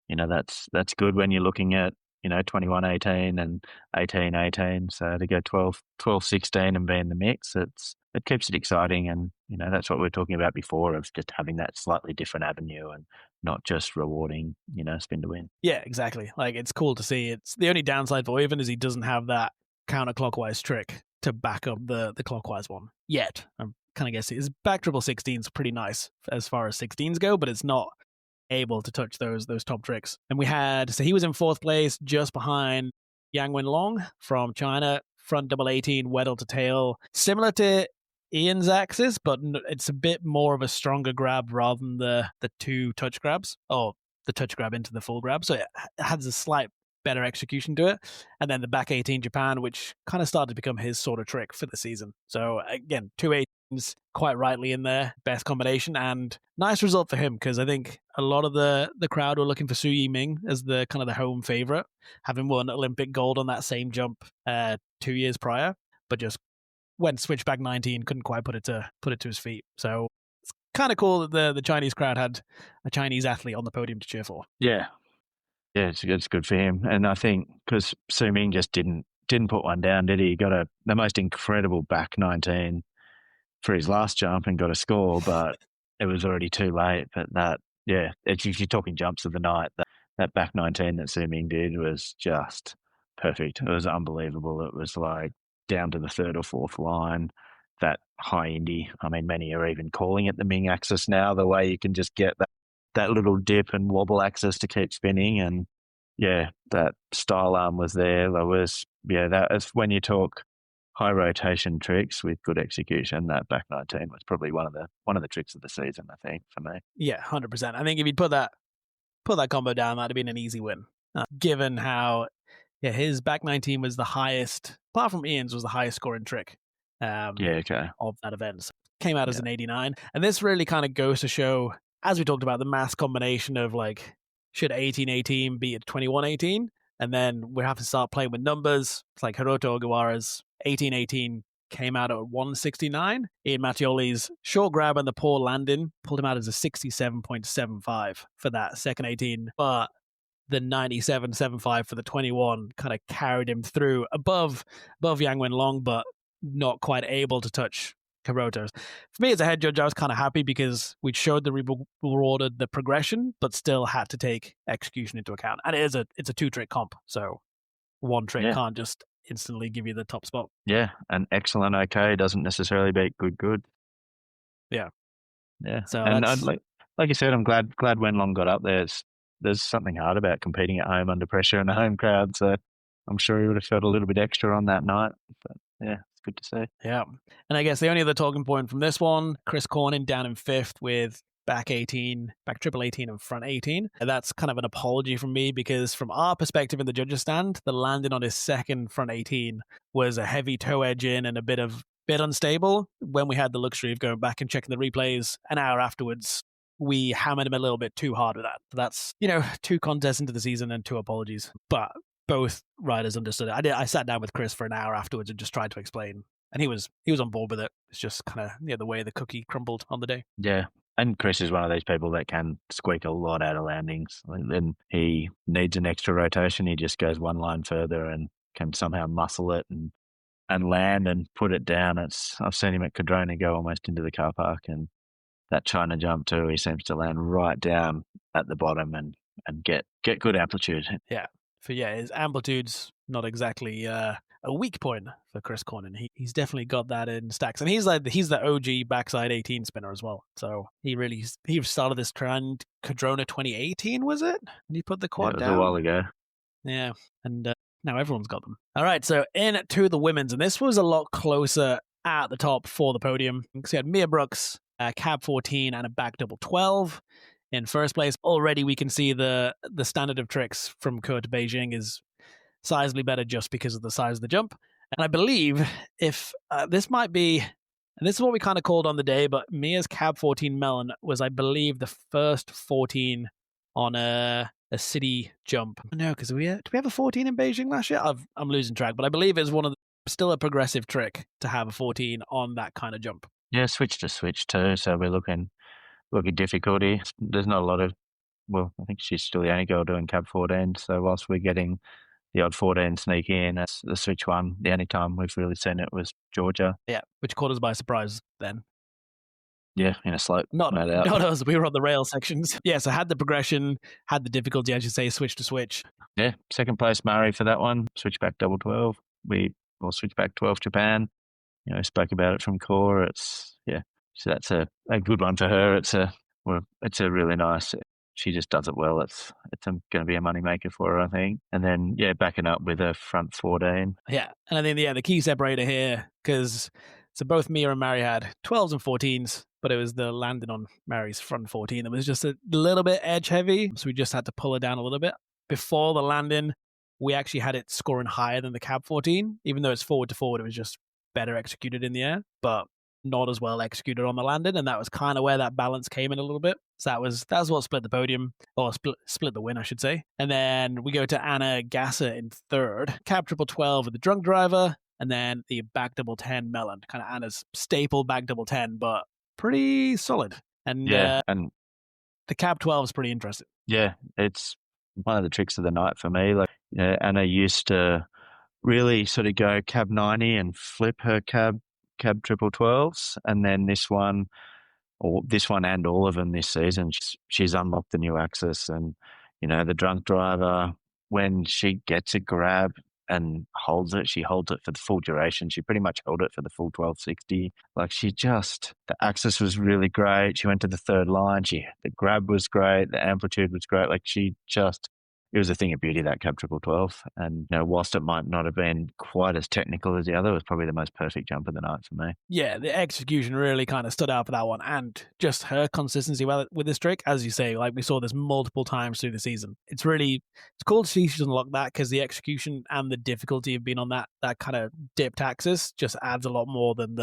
that's good when you're looking at, 21-18 and 18-18. So to go 12-16 and be in the mix, it keeps it exciting. And, that's what we were talking about before, of just having that slightly different avenue and not just rewarding, spin to win. Yeah, exactly. Like, it's cool to see. It's the only downside for Oivan is he doesn't have that counterclockwise trick to back up the clockwise one yet. I'm kind of guessing his back triple 16 is pretty nice as far as 16s go, but it's not able to touch those top tricks. And he was in fourth place, just behind Yang Wenlong from China, front double 18, weddle to tail, similar to Ian's axis, but it's a bit more of a stronger grab rather than the two touch grabs, or the touch grab into the full grab. So it has a slight better execution to it. And then the back 18 Japan, which kind of started to become his sort of trick for the season. So again, two 18s quite rightly in there, best combination, and nice result for him, because I think a lot of the crowd were looking for Su Yiming as the kind of the home favorite, having won Olympic gold on that same jump 2 years prior, but just went switchback 19, couldn't quite put it to his feet. So it's kind of cool that the Chinese crowd had a Chinese athlete on the podium to cheer for. Yeah, it's good for him. And I think because Su Ming just didn't put one down, did he? He got the most incredible back 19 for his last jump and got a score, but it was already too late. But if you're talking jumps of the night, that back 19 that Su Ming did was just perfect. It was unbelievable. It was like down to the third or fourth line, that high Indy. I mean, many are even calling it the Ming axis now, the way you can just get that little dip and wobble axis to keep spinning. And that style arm was there. That is when you talk high rotation tricks with good execution, that back 19 was probably one of the tricks of the season, I think, for me. Yeah, 100%. I think if you'd put that combo down, that'd have been an easy win, given how his back 19 was the highest, apart from Ian's, was the highest scoring trick of that event. So came out as an 89. And this really kind of goes to show as we talked about, the mass combination of like, should 18-18 be at 21-18? And then we have to start playing with numbers. It's like Hiroto Ogawara's 18-18 came out at 169. Ian Mattioli's short grab and the poor landing pulled him out as a 67.75 for that second 18. But the 97.75 for the 21 kind of carried him through above Yang Wenlong, but not quite able to touch Hiroto. For me as a head judge, I was kind of happy because we showed rewarded the progression, but still had to take execution into account. And it's a two-trick comp, so one trick can't just instantly give you the top spot. Yeah, and excellent okay doesn't necessarily beat good. Yeah. So and like you said, I'm glad Wenlong got up there. There's something hard about competing at home under pressure in a home crowd, so I'm sure he would have felt a little bit extra on that night. But yeah, it's good to see. Yeah. And I guess the only other talking point from this one, Chris Cornyn down in 5th with back triple 18 and front 18. And that's kind of an apology from me because from our perspective in the judges stand, the landing on his second front 18 was a heavy toe edge in and a bit unstable. When we had the luxury of going back and checking the replays an hour afterwards, we hammered him a little bit too hard with that. That's, 2 contests into the season and 2 apologies. But both riders understood it. I sat down with Chris for an hour afterwards and just tried to explain. And he was on board with it. It's just kind of the way the cookie crumbled on the day. Yeah. And Chris is one of those people that can squeak a lot out of landings. Then he needs an extra rotation. He just goes one line further and can somehow muscle it and land and put it down. I've seen him at Cadrona go almost into the car park, and that China jump too, he seems to land right down at the bottom and get good amplitude. Yeah. His amplitude's not exactly a weak point for Chris Cornyn. He's definitely got that in stacks, and he's the OG backside 18 spinner as well. So he started this trend. Cadrona 2018 was it? And he put the quad down a while ago. Yeah, and now everyone's got them. All right, so in to the women's, and this was a lot closer at the top for the podium. So you had Mia Brookes, cab 14, and a back double 12. In first place, already we can see the standard of tricks from Chur to Beijing is sizably better just because of the size of the jump. And I believe if this might be, and this is what we kind of called on the day, but Mia's cab 14 melon was, I believe, the first 14 on a city jump. No, because did we have a 14 in Beijing last year? I'm losing track, but I believe it's still a progressive trick to have a 14 on that kind of jump. Yeah, switch to switch too. So we're looking difficulty. There's not a lot of, well, I think she's still the only girl doing cab 14. So whilst we're getting the odd 14 sneak in, that's the switch one. The only time we've really seen it was Georgia. Yeah, which caught us by surprise then. Yeah, in a slope. Not us. We were on the rail sections. Yeah, so had the progression, had the difficulty, I should say, switch to switch. Yeah, second place Murray for that one. Switch back double 12. We'll switch back 12 Japan. Spoke about it from core. So that's a good one for her. It's a really nice. She just does it well. It's going to be a moneymaker for her, I think. And then backing up with a front 14. Yeah, and I think the key separator here, because so both Mia and Mary had 12s and 14s, but it was the landing on Mary's front 14 that was just a little bit edge heavy, so we just had to pull her down a little bit. Before the landing, we actually had it scoring higher than the cab 14, even though it's forward to forward, it was just better executed in the air, but not as well executed on the landing, and that was kind of where that balance came in a little bit. So that's what split the podium, or split the win, I should say. And then we go to Anna Gasser in third, cab triple 12 with the drunk driver, and then the back double 10 melon, kind of Anna's staple back double 10, but pretty solid. And and the cab 12 is pretty interesting. Yeah, it's one of the tricks of the night for me. Anna used to really sort of go cab 90 and flip her cab triple 12s, and then this one and all of them this season, she's unlocked the new axis. And the drunk driver, when she gets a grab and she holds it for the full duration. She pretty much held it for the full 1260. The axis was really great. She went to the third line. The grab was great. The amplitude was great. It was a thing of beauty, that cab triple 12. And whilst it might not have been quite as technical as the other, it was probably the most perfect jump of the night for me. Yeah, the execution really kind of stood out for that one, and just her consistency with this trick, as you say, we saw this multiple times through the season. It's cool to see she's unlocked that, because the execution and the difficulty of being on that kind of dipped axis just adds a lot more than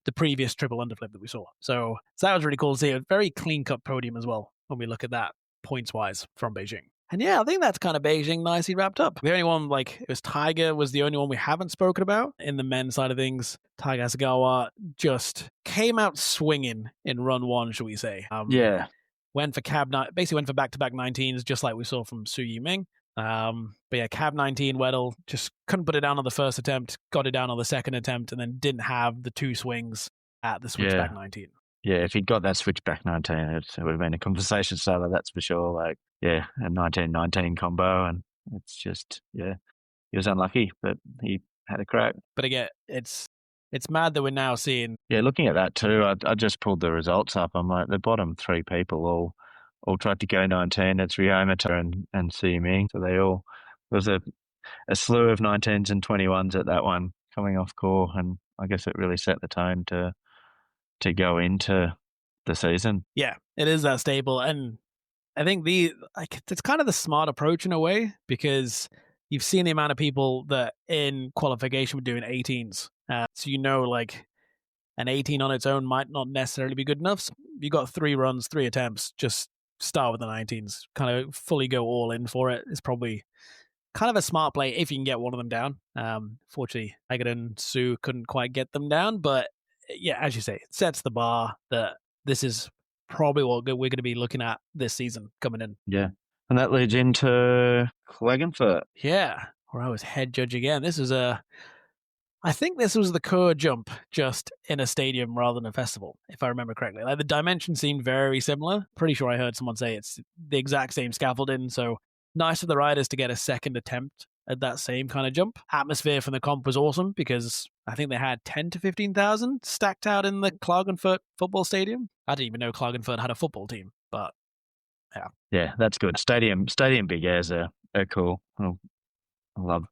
the previous triple underflip that we saw. So that was really cool to see. A very clean-cut podium as well when we look at that points-wise from Beijing. And yeah, I think that's kind of Beijing nicely wrapped up. The only one, it was Taiga was the only one we haven't spoken about in the men's side of things. Taiga Hasagawa just came out swinging in run one, shall we say. Went for basically went for back-to-back 19s, just like we saw from Su Yiming. But yeah, cab 19 Weddle just couldn't put it down on the first attempt, got it down on the second attempt, and then didn't have the two swings at the switchback 19. Yeah, if he'd got that switchback 19, it would have been a conversation starter, that's for sure. A 19-19 combo, and it's just, he was unlucky, but he had a crack. But again, it's mad that we're now seeing... Yeah, looking at that too, I just pulled the results up. I'm like, the bottom three people all tried to go 19. It's Ryoma and Su Yiming. So there was a slew of 19s and 21s at that one coming off core, and I guess it really set the tone to go into the season. Yeah, it is that staple, and I think it's kind of the smart approach in a way, because you've seen the amount of people that in qualification were doing 18s. So an 18 on its own might not necessarily be good enough. So you got 3 runs, 3 attempts, just start with the 19s, kind of fully go all in for it. It's probably kind of a smart play if you can get one of them down. Fortunately, Taiga and Su couldn't quite get them down, but yeah, as you say, it sets the bar that this is probably what we're going to be looking at this season coming in. Yeah, and that leads into Klagenfurt. Yeah, where I was head judge again. I think this was the Chur jump, just in a stadium rather than a festival, if I remember correctly. The dimension seemed very similar. Pretty sure I heard someone say it's the exact same scaffolding, so nice for the riders to get a second attempt at that same kind of jump. Atmosphere from the comp was awesome, because I think they had 10 to 15,000 stacked out in the Klagenfurt football stadium. I didn't even know Klagenfurt had a football team, but yeah. Yeah, that's good. Stadium Big Airs are cool. I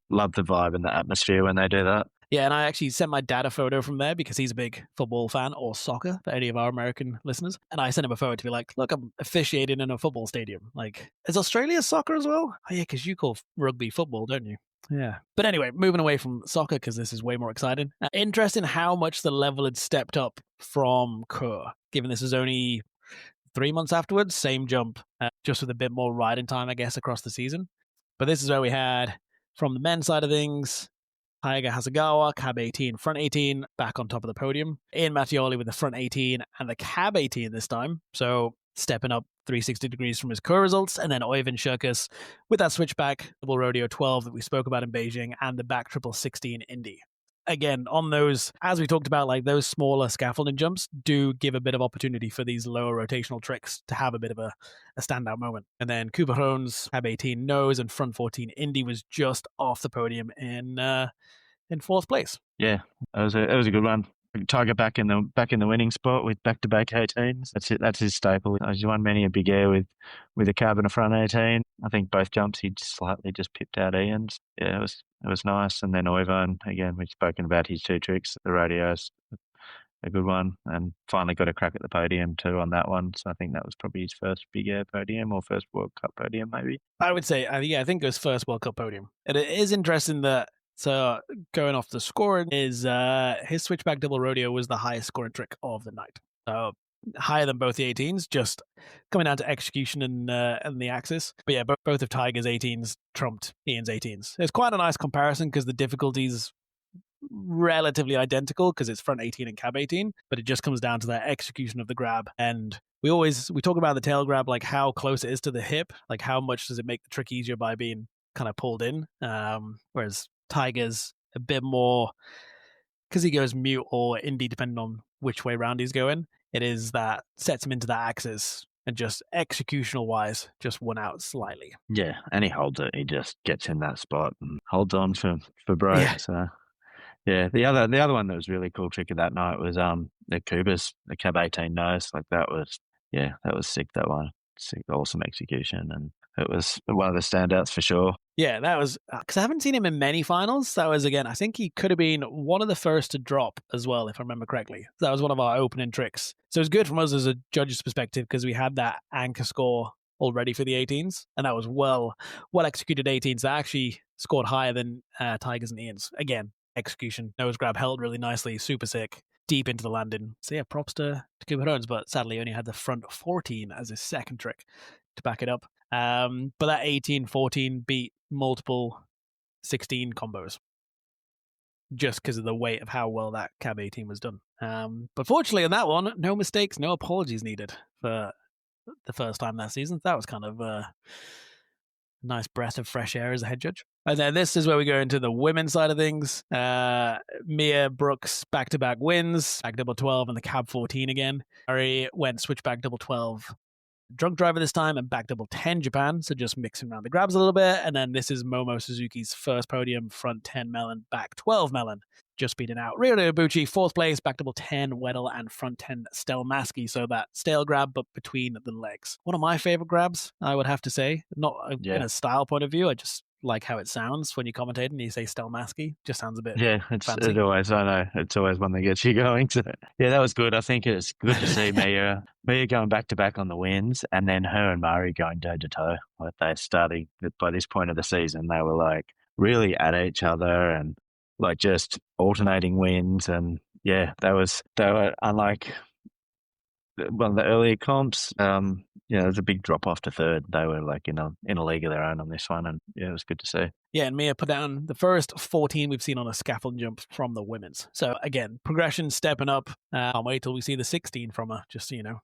love the vibe and the atmosphere when they do that. Yeah, and I actually sent my dad a photo from there because he's a big football fan, or soccer, for any of our American listeners. And I sent him a photo to be like, look, I'm officiating in a football stadium. Is Australia soccer as well? Oh yeah, because you call rugby football, don't you? Yeah. But anyway, moving away from soccer, because this is way more exciting. Interesting how much the level had stepped up from Chur, given this is only 3 months afterwards, same jump, just with a bit more riding time, I guess, across the season. But this is where we had, from the men's side of things, Taiga Hasagawa, cab 18, front 18, back on top of the podium. Ian Mattioli with the front 18 and the cab 18 this time. So stepping up 360 degrees from his Chur results. And then Oyvind Sherkus with that switchback, double rodeo 12 that we spoke about in Beijing, and the back triple 16 Indy. Again, on those, as we talked about, those smaller scaffolding jumps do give a bit of opportunity for these lower rotational tricks to have a bit of a standout moment. And then Cooper Hohn's cab 18 nose and front 14 Indy was just off the podium in 4th place. Yeah, it was a good one. Taiga back in the winning spot with back-to-back 18s. That's it. That's his staple. He's won many a big air with a cab and a front 18. I think both jumps he slightly just pipped out Ian's. Yeah, it was nice. And then Oyvind, again, we've spoken about his 2 tricks. The rodeo's a good one, and finally got a crack at the podium too on that one. So I think that was probably his first big air podium, or first World Cup podium, maybe. I would say, I think it was first World Cup podium. And it is interesting that. So going off the scoring is his switchback double rodeo was the highest scoring trick of the night. So higher than both the 18s, just coming down to execution and the axis. But yeah, both of Taiga's 18s trumped Ian's 18s. It's quite a nice comparison because the difficulty's relatively identical because it's front 18 and cab 18, but it just comes down to that execution of the grab. And we talk about the tail grab, how close it is to the hip, how much does it make the trick easier by being kind of pulled in, whereas Taiga's a bit more, because he goes mute or Indy depending on which way round he's going, it is that sets him into that axis and just executional wise just won out slightly. Yeah, and he holds it. He just gets in that spot and holds on for broke. Yeah. So yeah, the other one that was really cool trick of that night was the Kubas, the cab 18 nose. That was sick, that one. Sick, awesome execution, and it was one of the standouts for sure. Yeah, that was, because I haven't seen him in many finals. That was, again, I think he could have been one of the first to drop as well, if I remember correctly. That was one of our opening tricks. So it was good from us as a judge's perspective because we had that anchor score already for the 18s, and that was well executed 18s that actually scored higher than Taiga's and Ian's. Again, execution, nose grab held really nicely, super sick. deep into the landing. So yeah, props to Cooper Jones, but sadly only had the front 14 as his second trick to back it up. But that 18-14 beat multiple 16 combos just because of the weight of how well that Cab 18 was done. But fortunately on that one, no mistakes, no apologies needed for the first time that season. That was kind of a nice breath of fresh air as a head judge. And then this is where we go into the women's side of things. Mia Brookes back-to-back wins, back double 12 and the Cab 14 again. Murray went switchback double 12 drunk driver this time and back double 10 Japan, so just mixing around the grabs a little bit. And then this is Momo Suzuki's first podium, front 10 melon, back 12 melon, just beating out Rio Nobuchi, fourth place, back double 10 Weddle and front 10 Stelmaski, so that stale grab but between the legs. One of my favorite grabs, I would have to say, not in a style point of view, I just like how it sounds when you commentate and you say Stelmaski. Just sounds a bit fancy. I know, it's always one that gets you going. So, yeah, that was good. I think it's good to see Mia going back to back on the wins, and then her and Murray going toe to toe. Like they started by this point of the season, they were like really at each other and like just alternating wins. And yeah, they were unlike one of the earlier comps. There was a big drop off to third. They were like in a league of their own on this one, and yeah, it was good to see. Yeah, and Mia put down the first 14 we've seen on a scaffold jump from the women's. So again, progression stepping up. I'll wait till we see the 16 from her, just so you know,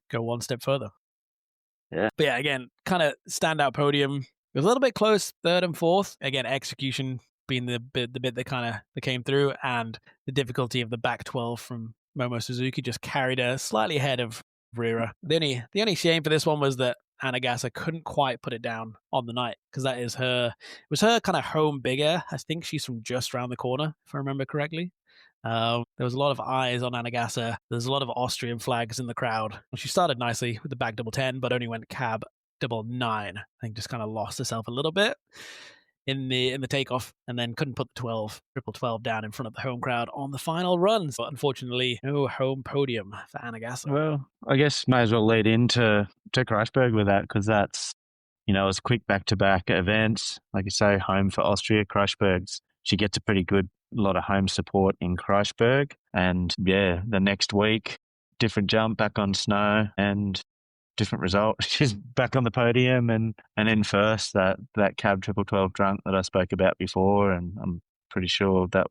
go one step further. Yeah. But yeah, again, kind of standout podium. It was a little bit close, third and fourth. Again, execution being the bit that came through, and the difficulty of the back 12 from Momo Suzuki just carried her slightly ahead of Rira. The only shame for this one was that Anagasa couldn't quite put it down on the night, because it was her kind of home Big Air. I think she's from just around the corner, if I remember correctly. There was a lot of eyes on Anagasa. There's a lot of Austrian flags in the crowd. She started nicely with the back double 10, but only went cab double 9. I think just kind of lost herself a little bit in the takeoff, and then couldn't put the triple 12 down in front of the home crowd on the final run. So unfortunately, no home podium for Anagasa. Well, I guess may as well lead into Kreischberg with that, because that's, it's quick back-to-back events. Like you say, home for Austria, Kreischberg's. She gets a pretty good lot of home support in Kreischberg. And yeah, the next week, different jump back on snow and different result. She's back on the podium and in first, that cab triple 12 drunk that I spoke about before, and I'm pretty sure that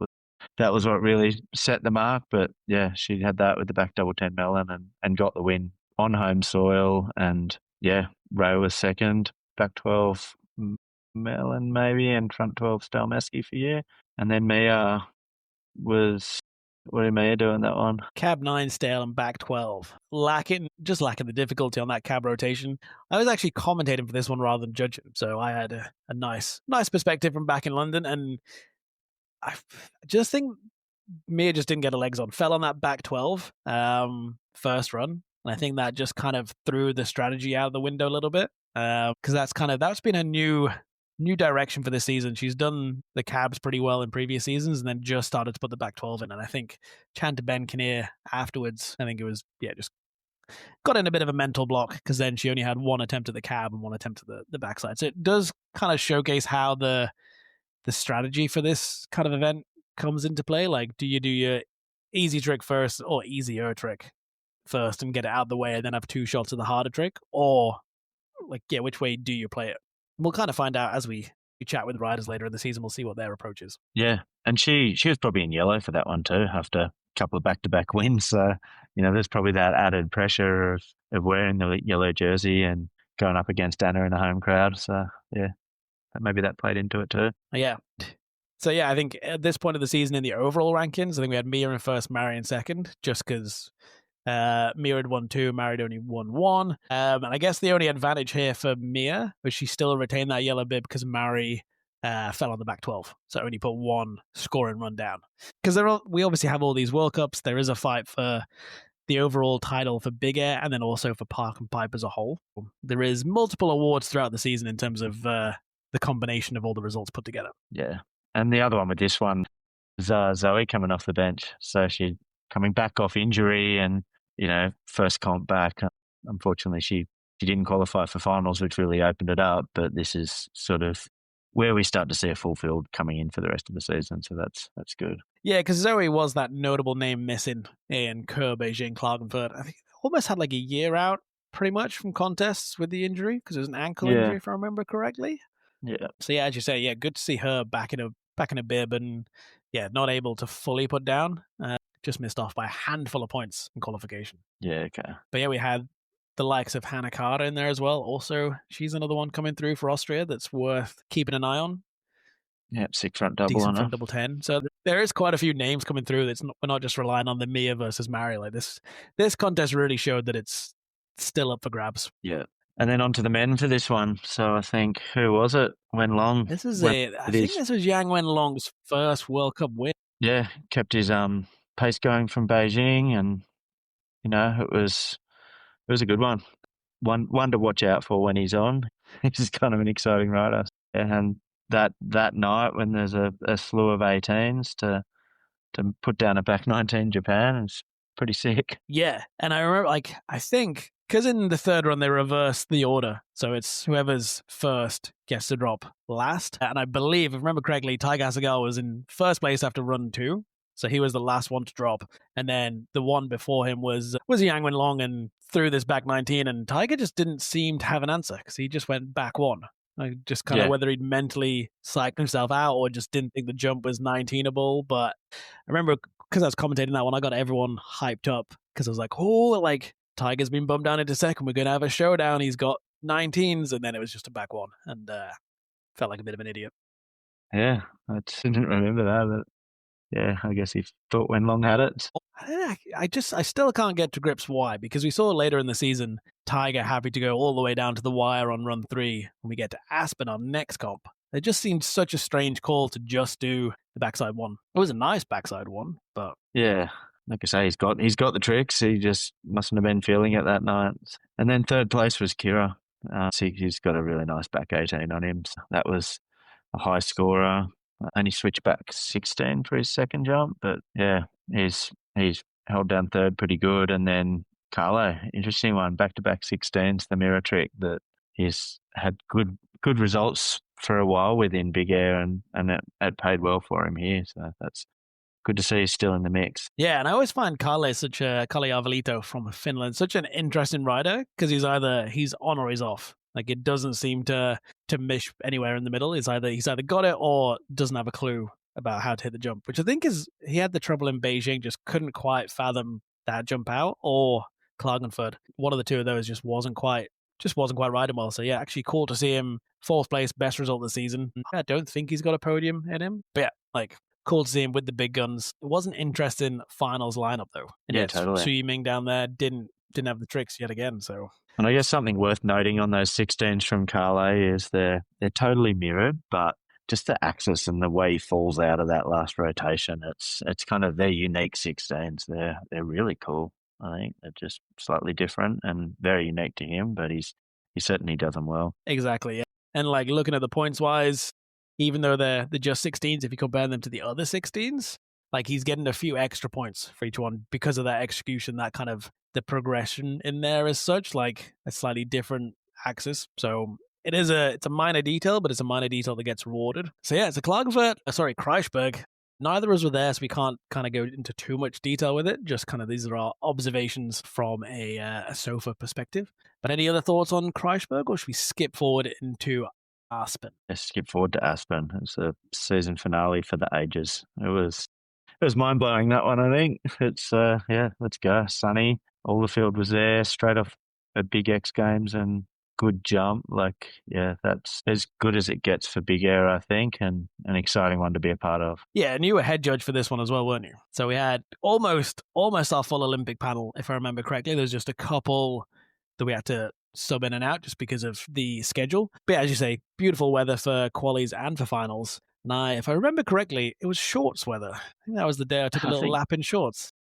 was what really set the mark. But yeah, she had that with the back double 10 melon and got the win on home soil. And yeah, Ray was second, back 12 melon maybe, and front 12 Stelmaski for you. And then Mia was... What did Mia do in that one? Cab 9 stale and back 12. Lacking the difficulty on that cab rotation. I was actually commentating for this one rather than judging, so I had a nice perspective from back in London, and I just think Mia just didn't get her legs on. Fell on that back 12 first run, and I think that just kind of threw the strategy out of the window a little bit, because that's been a new direction for this season. She's done the cabs pretty well in previous seasons, and then just started to put the back 12 in. And I think Chan to Ben Kinnear afterwards, I think it was, just got in a bit of a mental block, because then she only had one attempt at the cab and one attempt at the backside. So it does kind of showcase how the strategy for this kind of event comes into play. Like, do you do your easy trick first, or easier trick first and get it out of the way and then have two shots of the harder trick? Or which way do you play it? We'll kind of find out as we chat with riders later in the season. We'll see what their approach is. Yeah, and she was probably in yellow for that one too, after a couple of back-to-back wins. So, there's probably that added pressure of wearing the yellow jersey and going up against Anna in the home crowd. So, yeah, maybe that played into it too. Yeah. So, yeah, I think at this point of the season in the overall rankings, I think we had Mia in first, Mary in second, just because Mia had won 2, Mary had only won 1. And I guess the only advantage here for Mia was she still retained that yellow bib, because Mary fell on the back 12. So only put 1 scoring run down. Because we obviously have all these World Cups. There is a fight for the overall title for Big Air, and then also for Park and Pipe as a whole. There is multiple awards throughout the season in terms of the combination of all the results put together. Yeah. And the other one with this one is Zoe coming off the bench. So she coming back off injury and, first comp back. Unfortunately, she didn't qualify for finals, which really opened it up. But this is sort of where we start to see a full field coming in for the rest of the season. So that's good. Yeah, because Zoi was that notable name missing in Chur, Beijing, Klagenfurt. I think almost had like a year out pretty much from contests with the injury because it was an ankle injury, if I remember correctly. Yeah. So yeah, as you say, yeah, good to see her back in a bib and yeah, not able to fully put down. Just missed off by a handful of points in qualification. Yeah, okay. But yeah, we had the likes of Hannah Carter in there as well. Also, she's another one coming through for Austria that's worth keeping an eye on. Yep, 6 front double Decent on her. front double 10. So there is quite a few names coming through. We're not just relying on the Mia versus Mary. Like this contest really showed that it's still up for grabs. Yeah. And then on to the men for this one. So I think, who was it? Wenlong. I think this was Yang Wenlong's first World Cup win. Yeah, kept his pace going from Beijing, and it was a good one. One to watch out for when he's on. He's kind of an exciting rider. And that night when there's a slew of 18s to put down a back 19 Japan is pretty sick. Yeah, and I remember, I think, because in the third run they reversed the order, so it's whoever's first gets to drop last. And I believe, if I remember correctly, Taiga Hasagawa was in first place after run 2, so he was the last one to drop. And then the one before him was Yang Wenlong and threw this back 19, and Taiga just didn't seem to have an answer because he just went back 1. Just kind of whether he'd mentally psyched himself out or just didn't think the jump was 19able. But I remember because I was commentating that one, I got everyone hyped up because I was like, Tiger's been bumped down into second. We're going to have a showdown. He's got 19s. And then it was just a back 1 and felt like a bit of an idiot. Yeah, I didn't remember that. But yeah, I guess he thought Wenlong had it. I still can't get to grips why, because we saw later in the season Taiga happy to go all the way down to the wire on run 3 when we get to Aspen on next comp. It just seemed such a strange call to just do the backside 1. It was a nice backside 1, but yeah, like I say, he's got the tricks. He just mustn't have been feeling it that night. And then third place was Kira. He's got a really nice back 18 on him. So that was a high scorer. And he switched back 16 for his second jump, but yeah, he's held down third pretty good. And then Carlo, interesting one, back-to-back 16s, the mirror trick that he's had good results for a while within Big Air, and it paid well for him here. So that's good to see he's still in the mix. Yeah, and I always find Kalle Arvelito from Finland such an interesting rider because he's on or he's off. Like, it doesn't seem to mish anywhere in the middle. He's either got it or doesn't have a clue about how to hit the jump, which I think is he had the trouble in Beijing, just couldn't quite fathom that jump out, or Klagenfurt. One of the two of those just wasn't quite riding well. So yeah, actually cool to see him 4th place, best result of the season. I don't think he's got a podium in him, but yeah, cool to see him with the big guns. It was an interesting finals lineup though. And yeah, totally. Su Yiming down there didn't have the tricks yet again. So, and I guess something worth noting on those 16s from Carle is they're totally mirrored, but just the axis and the way he falls out of that last rotation, it's kind of their unique 16s. They're really cool. I think they're just slightly different and very unique to him, but he certainly does them well. Exactly, yeah. And looking at the points wise, even though they're just 16s, if you compare them to the other 16s, he's getting a few extra points for each one because of that execution, that kind of the progression in there as such, a slightly different axis. So it's a minor detail, but it's a minor detail that gets rewarded. So yeah, it's a Kreischberg. Neither of us were there, so we can't kind of go into too much detail with it. Just kind of these are our observations from a sofa perspective. But any other thoughts on Kreischberg, or should we skip forward into Aspen? Let's skip forward to Aspen. It's a season finale for the ages. It was mind-blowing, that one, I think. It's, let's go. Sunny. All the field was there, straight off at Big X Games, and good jump. That's as good as it gets for Big Air, I think, and an exciting one to be a part of. Yeah, and you were head judge for this one as well, weren't you? So we had almost our full Olympic panel, if I remember correctly. There's just a couple that we had to sub in and out just because of the schedule. But yeah, as you say, beautiful weather for qualies and for finals. And if I remember correctly, it was shorts weather. I think that was the day I took a little lap in shorts.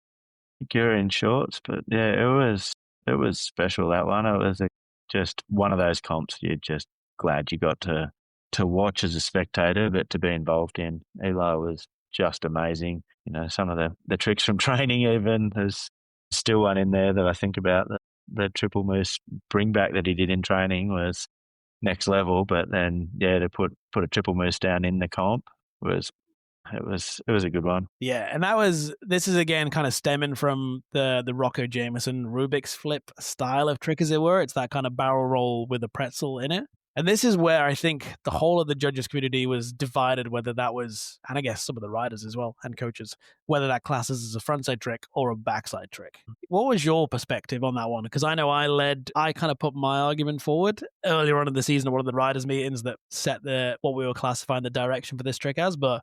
You're in shorts, but yeah, it was special, that one. It was just one of those comps you're just glad you got to watch as a spectator, but to be involved in. Eli was just amazing. Some of the tricks from training, even there's still one in there that I think about. The triple moose bring back that he did in training was next level. But then, yeah, to put a triple moose down in the comp was it was a good one. Yeah, and this is again kind of stemming from the Rocco Jameson Rubik's flip style of trick, as it were. It's that kind of barrel roll with a pretzel in it. And this is where I think the whole of the judges community was divided, whether that was, and I guess some of the riders as well, and coaches, whether that classes as a frontside trick or a backside trick. What was your perspective on that one? Because I know I kind of put my argument forward earlier on in the season at one of the riders' meetings that set what we were classifying the direction for this trick as, but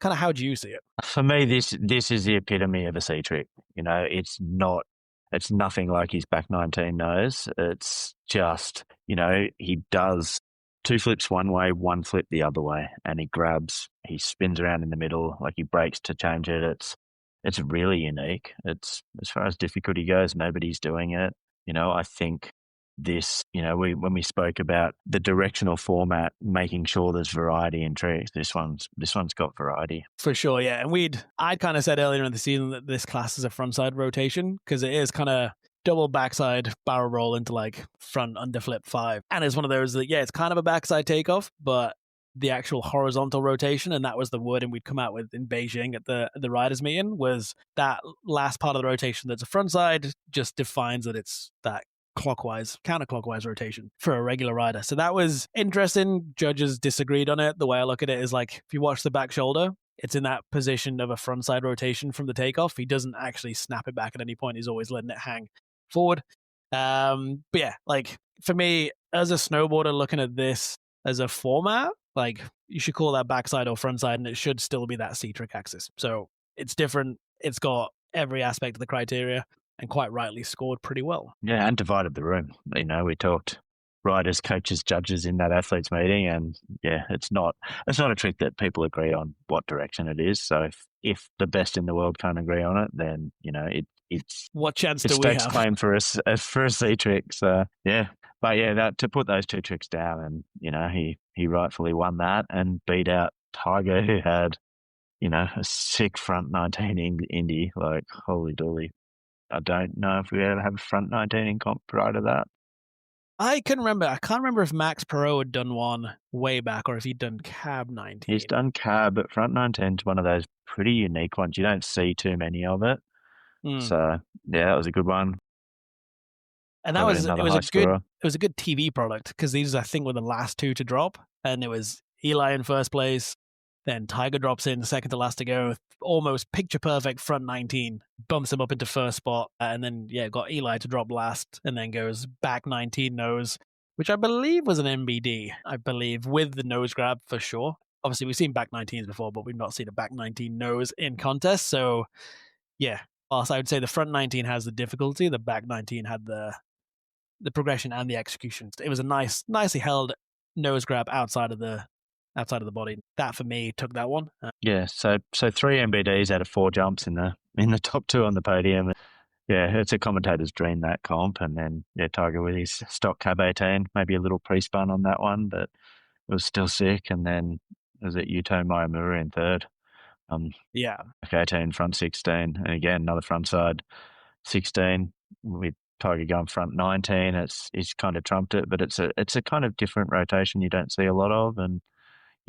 kind of how do you see it? For me, this is the epitome of a C trick. It's nothing like his back 19 nose. It's just, he does 2 flips one way, 1 flip the other way, and he spins around in the middle, like he brakes to change it. It's really unique. It's, as far as difficulty goes, nobody's doing it. I think this, when we spoke about the directional format, making sure there's variety in tricks, this one's got variety. For sure, yeah. And I'd kind of said earlier in the season that this class is a frontside rotation because it is kind of double backside barrel roll into like front underflip 5. And it's one of those that, yeah, it's kind of a backside takeoff, but the actual horizontal rotation, and that was the wording we'd come out with in Beijing at the riders meeting, was that last part of the rotation that's a frontside just defines that it's that counterclockwise rotation for a regular rider. So that was interesting. Judges disagreed on it. The way I look at it is like, if you watch the back shoulder, it's in that position of a frontside rotation from the takeoff. He doesn't actually snap it back at any point. He's always letting it hang forward. But yeah, like for me, as a snowboarder looking at this as a format, like you should call that backside or frontside, and it should still be that C-trick axis. So it's different. It's got every aspect of the criteria, and quite rightly scored pretty well. Yeah, and divided the room. We talked riders, coaches, judges in that athletes meeting, and yeah, it's not a trick that people agree on what direction it is. So if the best in the world can't agree on it, then it's what chance do we stakes have? Claim for a C trick. So yeah, but yeah, to put those 2 tricks down, and he rightfully won that and beat out Taiga, who had a sick front 19 Indy. Like, holy dooly. I don't know if we ever have a front 19 in comp prior to that. I can't remember if Max Perot had done one way back or if he'd done cab 19. He's done cab, but front 19 is one of those pretty unique ones. You don't see too many of it. So yeah, that was a good one. And it was a good TV product because these, I think, were the last 2 to drop, and it was Eli in first place. Then Taiga drops in second to last to go, almost picture perfect front 19, bumps him up into first spot, and then got Eli to drop last, and then goes back 19 nose, which I believe was an MBD. I believe with the nose grab for sure. Obviously, we've seen back 19s before, but we've not seen a back 19 nose in contest. So yeah, whilst I would say the front 19 has the difficulty, the back 19 had the progression and the execution. It was a nicely held nose grab outside of the body. That for me took that one. Yeah, so 3 MBDs out of 4 jumps in the top 2 on the podium. Yeah, it's a commentator's dream, that comp. And then Taiga with his stock cab 18, maybe a little pre-spun on that one, but it was still sick. And then was it Yuto Miyamura in third? Yeah, 18 front 16, and again another front side 16 with Taiga going front 19. It's kind of trumped it, but it's a kind of different rotation you don't see a lot of. And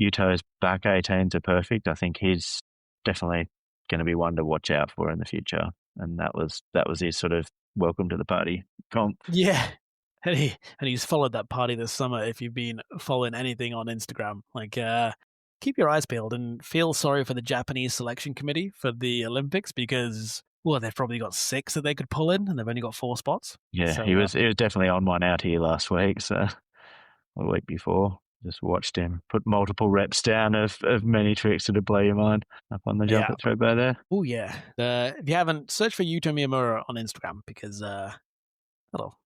Yuto's back 18s are perfect. I think he's definitely going to be one to watch out for in the future. And that was his sort of welcome to the party comp. Yeah. And he's followed that party this summer. If you've been following anything on Instagram, like keep your eyes peeled and feel sorry for the Japanese selection committee for the Olympics because they've probably got 6 that they could pull in and they've only got 4 spots. Yeah, so, he was definitely on one out here last week. So a week before. Just watched him put multiple reps down of many tricks to blow your mind up on the jump at Threadbow there. Oh, yeah. If you haven't, search for Yuto Miyamura on Instagram because that'll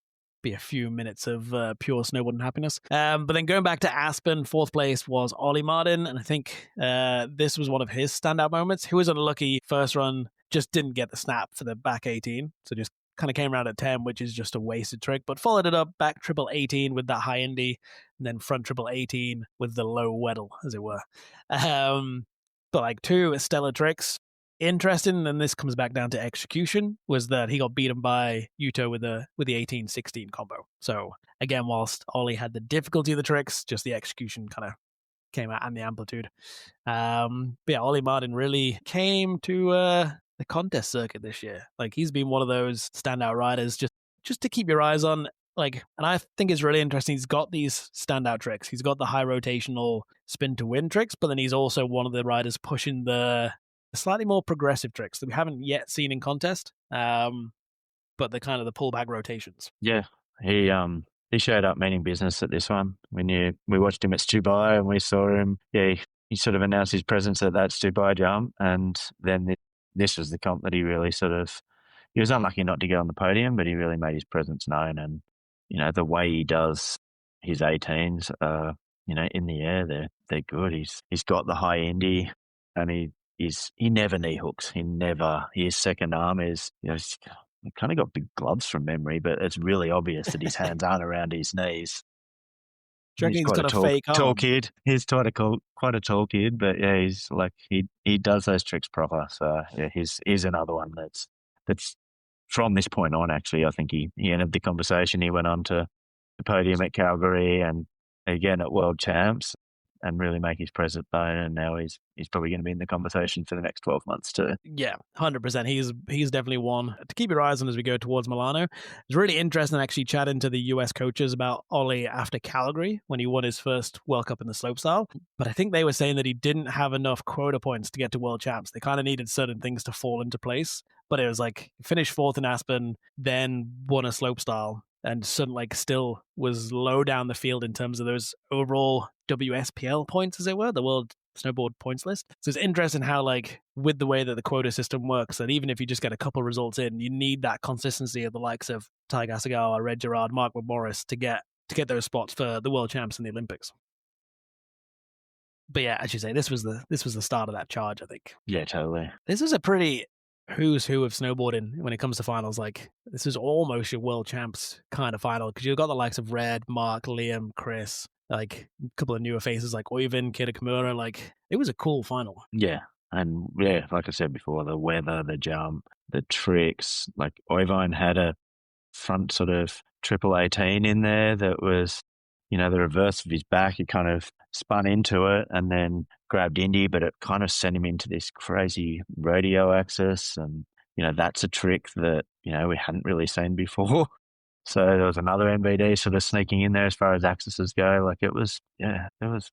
be a few minutes of pure snowboarding happiness. But then going back to Aspen, 4th place was Ollie Martin, and I think this was one of his standout moments. He was unlucky first run, just didn't get the snap for the back 18, so just kind of came around at 10, which is just a wasted trick, but followed it up back triple 18 with that high Indy, and then front triple 18 with the low Weddle, as it were. But like 2 stellar tricks. interesting, and this comes back down to execution, was that he got beaten by Yuto with the 18-16 combo. So again, whilst Ollie had the difficulty of the tricks, just the execution kind of came out and the amplitude. But yeah, Ollie Martin really came to the contest circuit this year. Like, he's been one of those standout riders just to keep your eyes on. Like, and I think it's really interesting. He's got these standout tricks. He's got the high rotational spin to win tricks, but then he's also one of the riders pushing the slightly more progressive tricks that we haven't yet seen in contest. But the kind of the pullback rotations. Yeah, he showed up meaning business at this one. We watched him at Dubai and we saw him. Yeah, he sort of announced his presence at that Dubai jump, and then this was the comp that he really he was unlucky not to get on the podium, but he really made his presence known. And the way he does his 18s, in the air, they're good. He's got the high Indy, and he never knee hooks. His second arm is, he kind of got big gloves from memory, but it's really obvious that his hands aren't around his knees. He's quite got a fake tall kid. He's quite a tall kid, but yeah, he's like he does those tricks proper. So yeah, he's another one that's from this point on. Actually, I think he ended the conversation. He went on to the podium at Calgary and again at World Champs, and really make his presence known. And now he's probably going to be in the conversation for the next 12 months too. Yeah, 100%. He's definitely one to keep your eyes on as we go towards Milano. It's really interesting actually chatting to the US coaches about Ollie after Calgary when he won his first World Cup in the slopestyle. But I think they were saying that he didn't have enough quota points to get to World Champs. They kind of needed certain things to fall into place. But it was like finished fourth in Aspen, then won a slopestyle, and suddenly still was low down the field in terms of those overall WSPL points, as it were, the World Snowboard Points List. So it's interesting how, like, with the way that the quota system works, that even if you just get a couple results in, you need that consistency of the likes of Taiga, Hasagawa, Red Gerard, Mark Morris to get those spots for the World Champs and the Olympics. But yeah, as you say, this was the start of that charge, I think. Yeah, totally. This is a pretty who's who of snowboarding when it comes to finals. Like, this is almost your World Champs kind of final, because you've got the likes of Red, Mark, Liam, Chris, like a couple of newer faces like Oyvind, Kida Kimura. Like, it was a cool final. Yeah. And yeah, like I said before, the weather, the jump, the tricks. Like, Oyvind had a front sort of triple 18 in there that was, the reverse of his back. He kind of spun into it and then grabbed Indy, but it kind of sent him into this crazy rodeo axis. And, that's a trick that, we hadn't really seen before. So there was another NBD sort of sneaking in there as far as axes go. Like, it was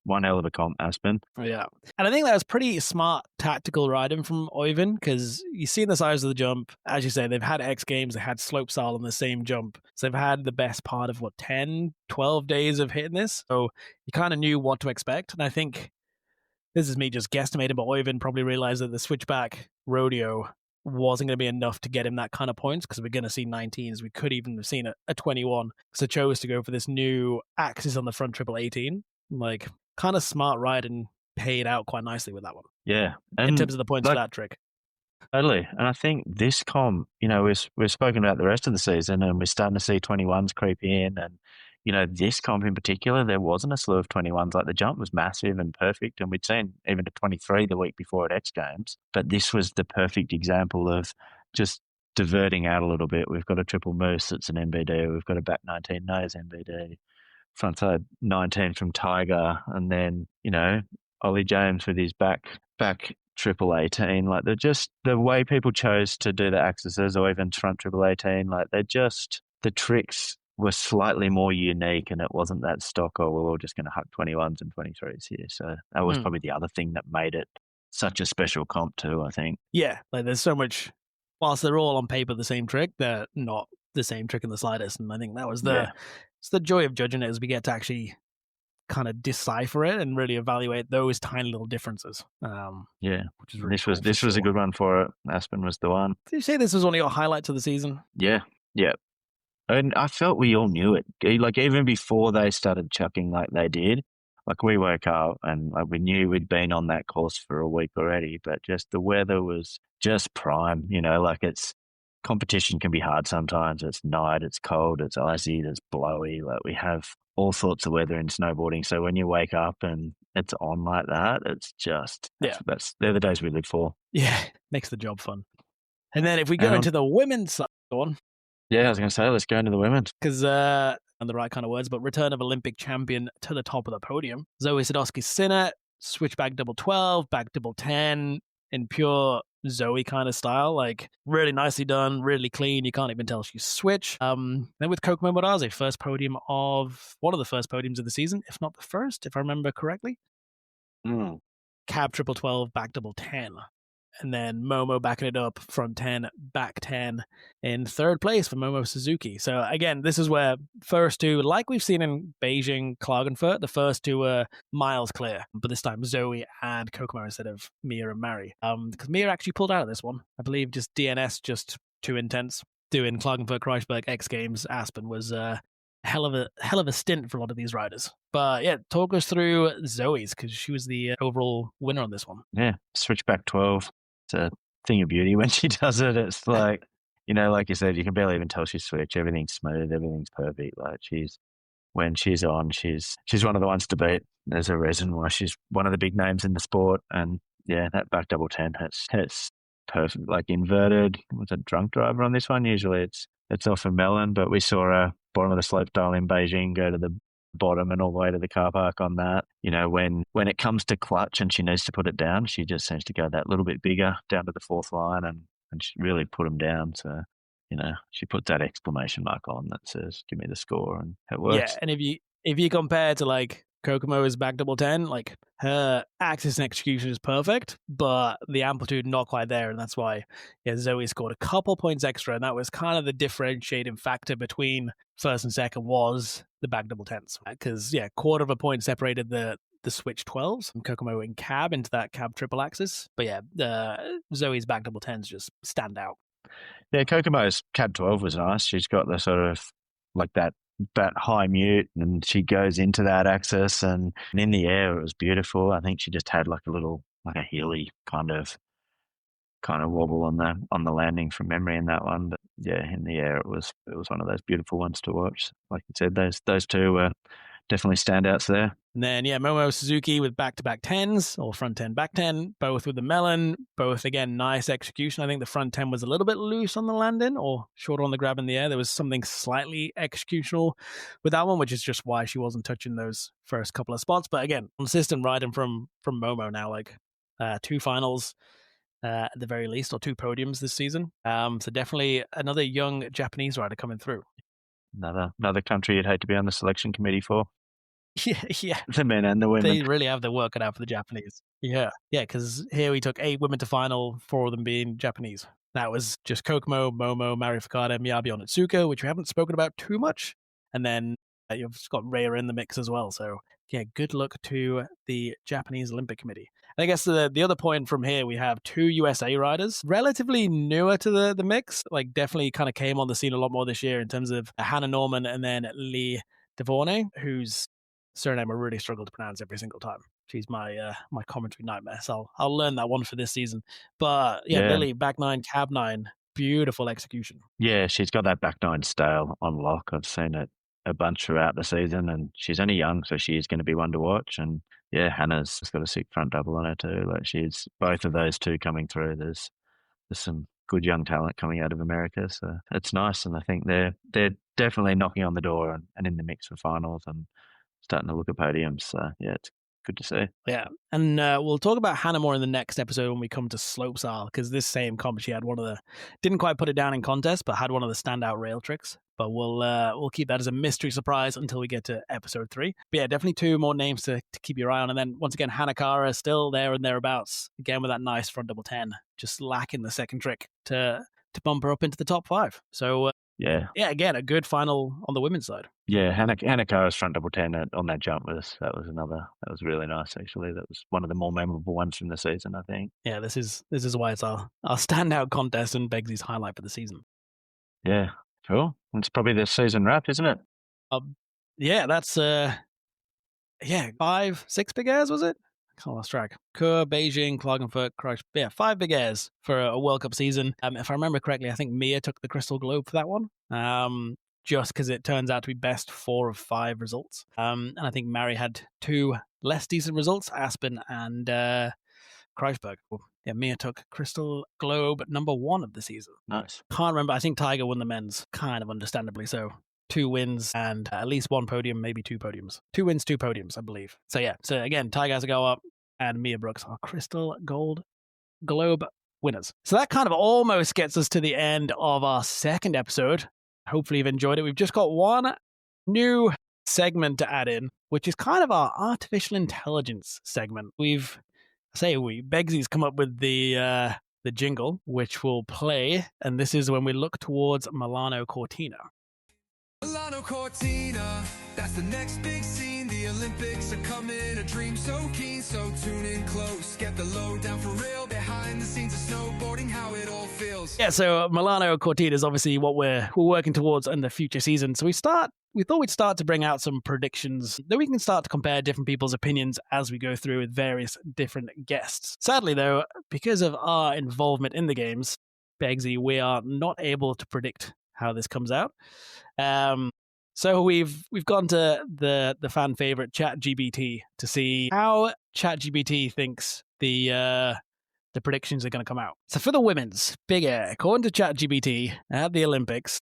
one hell of a comp, Aspen. Yeah. And I think that was pretty smart tactical riding from Oyvind, because you see the size of the jump. As you say, they've had X Games, they had slopestyle on the same jump. So they've had the best part of, 10, 12 days of hitting this. So you kind of knew what to expect. And I think this is me just guesstimating, but Oyvind probably realized that the switchback rodeo wasn't going to be enough to get him that kind of points, because we're going to see 19s. We could even have seen a 21. So chose to go for this new axis on the front triple 18. Like, kind of smart ride and paid out quite nicely with that one. Yeah. And in terms of the points for that trick. Totally. And I think this comp, we've spoken about the rest of the season and we're starting to see 21s creep in. And, this comp in particular, there wasn't a slew of 21s. Like, the jump was massive and perfect. And we'd seen even a 23 the week before at X Games. But this was the perfect example of just diverting out a little bit. We've got a triple moose that's an NBD. We've got a back 19 nose NBD. Frontside 19 from Taiga. And then, Ollie James with his back triple 18. Like, they're just the way people chose to do the axes, or even front triple 18. Like, the tricks were slightly more unique, and it wasn't that stock, we're all just going to huck 21s and 23s here. So that was probably the other thing that made it such a special comp too, I think. Yeah, like, there's so much, whilst they're all on paper the same trick, they're not the same trick in the slightest. And I think that was it's the joy of judging it, as we get to actually kind of decipher it and really evaluate those tiny little differences. Which is really this was a good one for it. Aspen was the one. Did you say this was one of your highlights of the season? Yeah. And I felt we all knew it. Like, even before they started chucking like they did, like, we woke up and like we knew we'd been on that course for a week already, but just the weather was just prime. Like, competition can be hard sometimes. It's night, it's cold, it's icy, it's blowy. Like, we have all sorts of weather in snowboarding. So when you wake up and it's on like that, it's just they're the days we live for. Yeah, makes the job fun. And then if we go And into the women's side, go on. Yeah, I was going to say, let's go into the women's. Because, and the right kind of words, but return of Olympic champion to the top of the podium. Zoi Sadowski-Synnott, switchback double 12, back double 10 in pure Zoe kind of style. Like, really nicely done, really clean. You can't even tell she's switch. Then with Kokomo Moraze, first podium of one of the first podiums of the season, if not the first, if I remember correctly. Cab triple 12, back double 10. And then Momo backing it up, front 10, back 10 in third place for Momo Suzuki. So again, this is where first two, like we've seen in Beijing, Klagenfurt, the first two were miles clear. But this time Zoe and Kokomo instead of Mia and Mari. Because Mia actually pulled out of this one. I believe just DNS, just too intense. Doing Klagenfurt, Kreischberg, X Games, Aspen was hell of a stint for a lot of these riders. But yeah, talk us through Zoe's, because she was the overall winner on this one. Yeah, switchback 12. It's a thing of beauty when she does it. It's like, like you said, you can barely even tell she's switch. Everything's smooth, everything's perfect. Like when she's on, she's one of the ones to beat. There's a reason why she's one of the big names in the sport. And yeah, that back double 10, it's perfect. Like inverted. Was a drunk driver on this one? Usually it's off a melon, but we saw her bottom of the slope style in Beijing go to the bottom and all the way to the car park on that. When it comes to clutch and she needs to put it down, she just seems to go that little bit bigger down to the fourth line and she really put them down. So, she puts that exclamation mark on that says, give me the score, and it works. Yeah, and if you compare to like Kokomo's back double 10, like her axis and execution is perfect, but the amplitude not quite there, and that's why Zoe scored a couple points extra, and that was kind of the differentiating factor between first and second was the back double 10s, because quarter of a point separated the switch 12s from Kokomo in cab into that cab triple axis, but Zoe's back double 10s just stand out. Yeah, Kokomo's cab 12 was nice. She's got the sort of like that high mute, and she goes into that axis, and in the air it was beautiful. I think she just had like a Healy kind of wobble on the landing from memory in that one. But yeah, in the air it was one of those beautiful ones to watch. Like you said, those two were definitely standouts there. And then, Momo Suzuki with back-to-back 10s, or front 10, back 10, both with the melon, both, again, nice execution. I think the front 10 was a little bit loose on the landing, or shorter on the grab in the air. There was something slightly executional with that one, which is just why she wasn't touching those first couple of spots. But again, consistent riding from Momo now, like 2 finals at the very least, or 2 podiums this season. So definitely another young Japanese rider coming through. Another country you'd hate to be on the selection committee for. Yeah. The men and the women. They really have their work cut out for the Japanese. Yeah, because here we took 8 women to final, 4 of them being Japanese. That was just Kokomo, Momo, Mari Fukada, Miyabi Onitsuka, which we haven't spoken about too much. And then you've got Rhea in the mix as well. So yeah, good luck to the Japanese Olympic Committee. And I guess the other point from here, we have 2 USA riders, relatively newer to the mix, like definitely kind of came on the scene a lot more this year in terms of Hannah Norman and then Lee Devornay, whose surname I really struggle to pronounce every single time. She's my commentary nightmare, so I'll learn that one for this season. But Lily, back 9, cab 9, beautiful execution. Yeah, she's got that back 9 style on lock. I've seen it a bunch throughout the season, and she's only young, so she is going to be one to watch. And yeah, Hannah's got a sick front double on her too. Like she's both of those two coming through. There's some good young talent coming out of America, so it's nice. And I think they're definitely knocking on the door and in the mix for finals and starting to look at podiums. So yeah, it's good to see. Yeah, and we'll talk about Hannah more in the next episode when we come to slopestyle, because this same comp, she had didn't quite put it down in contest, but had one of the standout rail tricks. But we'll keep that as a mystery surprise until we get to episode 3. But yeah, definitely 2 more names to keep your eye on. And then once again, Hanakara still there and thereabouts, again with that nice front double 10, just lacking the second trick to bump her up into the top 5. So yeah, again, a good final on the women's side. Yeah, Hanakara's front double 10 on that jump was really nice, actually. That was one of the more memorable ones from the season, I think. Yeah, this is why it's our standout contest and Beggsy's highlight for the season. Yeah, cool. It's probably the season wrap, isn't it? Yeah, that's 5, 6 big airs, was it? I can't lost track. Chur, Beijing, Klagenfurt, Kreischberg. Yeah, 5 big airs for a World Cup season. If I remember correctly, I think Mia took the Crystal Globe for that one. just because it turns out to be best 4 of 5 results. And I think Mary had 2 less decent results, Aspen and Kreischberg. Yeah, Mia took Crystal Globe number 1 of the season. Nice. Can't remember. I think Taiga won the men's, kind of understandably so. 2 wins and at least 1 podium, maybe 2 podiums. 2 wins, 2 podiums, I believe. So yeah, so again, Taiga Hasagawa and Mia Brookes are Crystal Gold Globe winners. So that kind of almost gets us to the end of our second episode. Hopefully you've enjoyed it. We've just got one new segment to add in, which is kind of our artificial intelligence segment. Beggsy's come up with the jingle, which we'll play, and this is when we look towards Milano Cortina. Milano Cortina, that's the next big scene. The Olympics are coming, a dream so keen, so tune in close. Get the lowdown for real, behind the scenes of snowboarding, how it all feels. Yeah, so Milano Cortina is obviously what we're working towards in the future season. So we thought we'd start to bring out some predictions, that we can start to compare different people's opinions as we go through with various different guests. Sadly, though, because of our involvement in the games, Beggsy, we are not able to predict how this comes out. So we've gone to the fan favorite Chat GPT to see how Chat GPT thinks the predictions are going to come out. So for the women's Big Air, according to Chat GPT at the Olympics,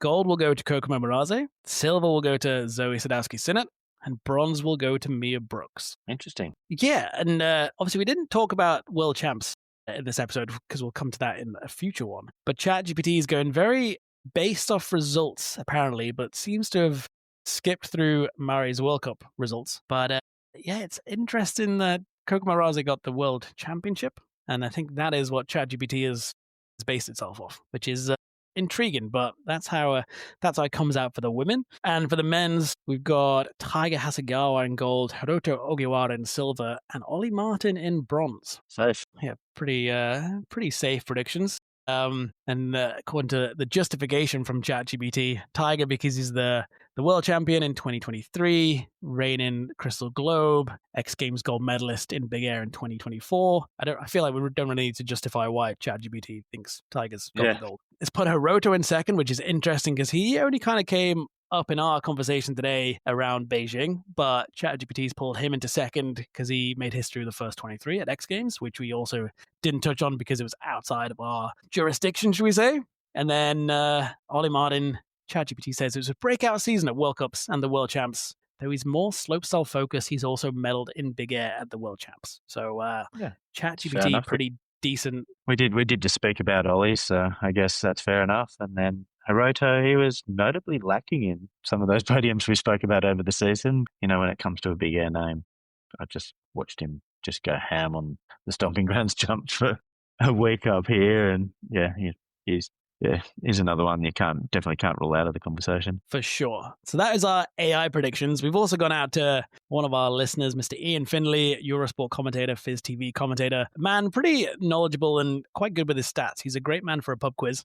gold will go to Kokomo Maraze, silver will go to Zoi Sadowski-Synnott, and bronze will go to Mia Brookes. Interesting. Yeah, and obviously we didn't talk about world champs in this episode because we'll come to that in a future one. But Chat GPT is going very based off results, apparently, but seems to have skipped through Mari's World Cup results. But yeah, it's interesting that Kokomo Maraze got the World Championship, and I think that is what ChatGPT has based itself off, which is intriguing. But that's how it comes out for the women. And for the men's, we've got Taiga Hasagawa in gold, Hiroto Ogiwara in silver, and Ollie Martin in bronze. Safe. Yeah, pretty safe predictions. And according to the justification from ChatGPT, Taiga, because he's the world champion in 2023, reigning Crystal Globe, X Games gold medalist in Big Air in 2024. I feel like we don't really need to justify why ChatGPT thinks Taiga's got the gold. It's put Hiroto in second, which is interesting because he only kind of came up in our conversation today around Beijing, but ChatGPT's pulled him into second because he made history of the first 23 at X Games, which we also didn't touch on because it was outside of our jurisdiction, should we say. And then Ollie Martin, ChatGPT says it was a breakout season at World Cups and the World Champs. Though he's more slopestyle focused, he's also medaled in Big Air at the World Champs. So ChatGPT, pretty decent. We did just speak about Ollie, so I guess that's fair enough. And then Hiroto, he was notably lacking in some of those podiums we spoke about over the season. You know, when it comes to a Big Air name, I just watched him just go ham on the stomping grounds jump for a week up here, and he's another one you definitely can't rule out of the conversation. For sure. So that is our AI predictions. We've also gone out to one of our listeners, Mr. Ian Findlay, Eurosport commentator, Fizz TV commentator. Man, pretty knowledgeable and quite good with his stats. He's a great man for a pub quiz.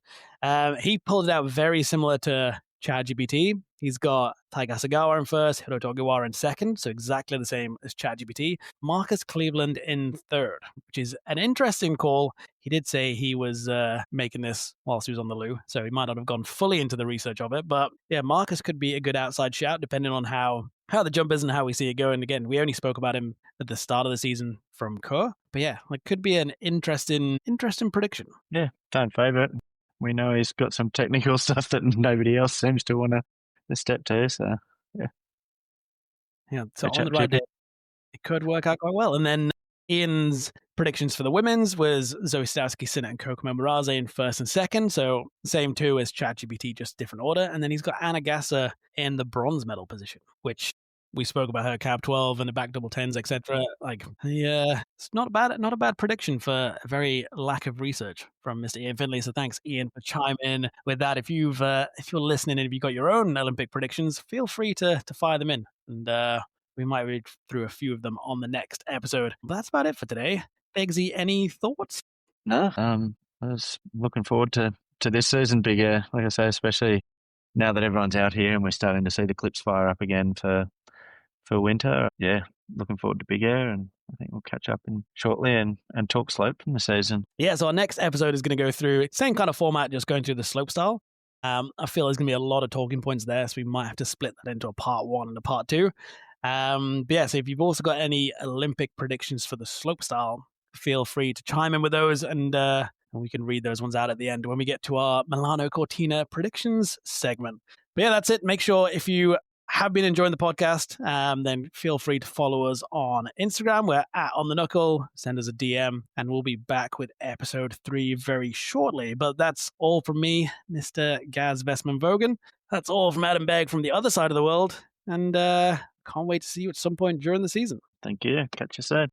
He pulled it out very similar to ChatGPT. He's got Taiga Hasagawa in first, Hiroto Ogiwara in second, so exactly the same as ChatGPT. Marcus Cleveland in third, which is an interesting call. He did say he was making this whilst he was on the loo, so he might not have gone fully into the research of it. But yeah, Marcus could be a good outside shout depending on how the jump is and how we see it going. Again, we only spoke about him at the start of the season from Chur, but yeah, it could be an interesting prediction. Yeah, fan favourite. We know he's got some technical stuff that nobody else seems to want to step to. So, yeah. Yeah, so on the right day, it could work out quite well. And then Ian's predictions for the women's was Zoi Sadowski-Synnott and Kokomo Maraze in first and second. So same two as ChatGPT, just different order. And then he's got Anna Gasser in the bronze medal position, which we spoke about her cab 12 and the back double tens, etc. Like, yeah, it's not a bad prediction for a very lack of research from Mr. Ian Findlay. So thanks, Ian, for chiming in with that. If you're listening and if you've got your own Olympic predictions, feel free to fire them in, and we might read through a few of them on the next episode. But that's about it for today. Beggsy, any thoughts? No. I was looking forward to this season, Big Air. Like I say, especially now that everyone's out here and we're starting to see the clips fire up again for winter. Yeah, looking forward to Big Air, and I think we'll catch up shortly and talk slope from the season. Yeah, so our next episode is going to go through same kind of format, just going through the slope style. I feel there's going to be a lot of talking points there, so we might have to split that into a part 1 and a part 2. But yeah, so if you've also got any Olympic predictions for the slopestyle, feel free to chime in with those, and we can read those ones out at the end when we get to our Milano Cortina predictions segment. But yeah, that's it. Make sure if you have been enjoying the podcast, then feel free to follow us on Instagram. We're at On The Knuckle. Send us a DM, and we'll be back with episode 3 very shortly. But that's all from me, Mr. Gaz Vestman-Vogan. That's all from Adam Begg from the other side of the world, and can't wait to see you at some point during the season. Thank you. Catch you soon.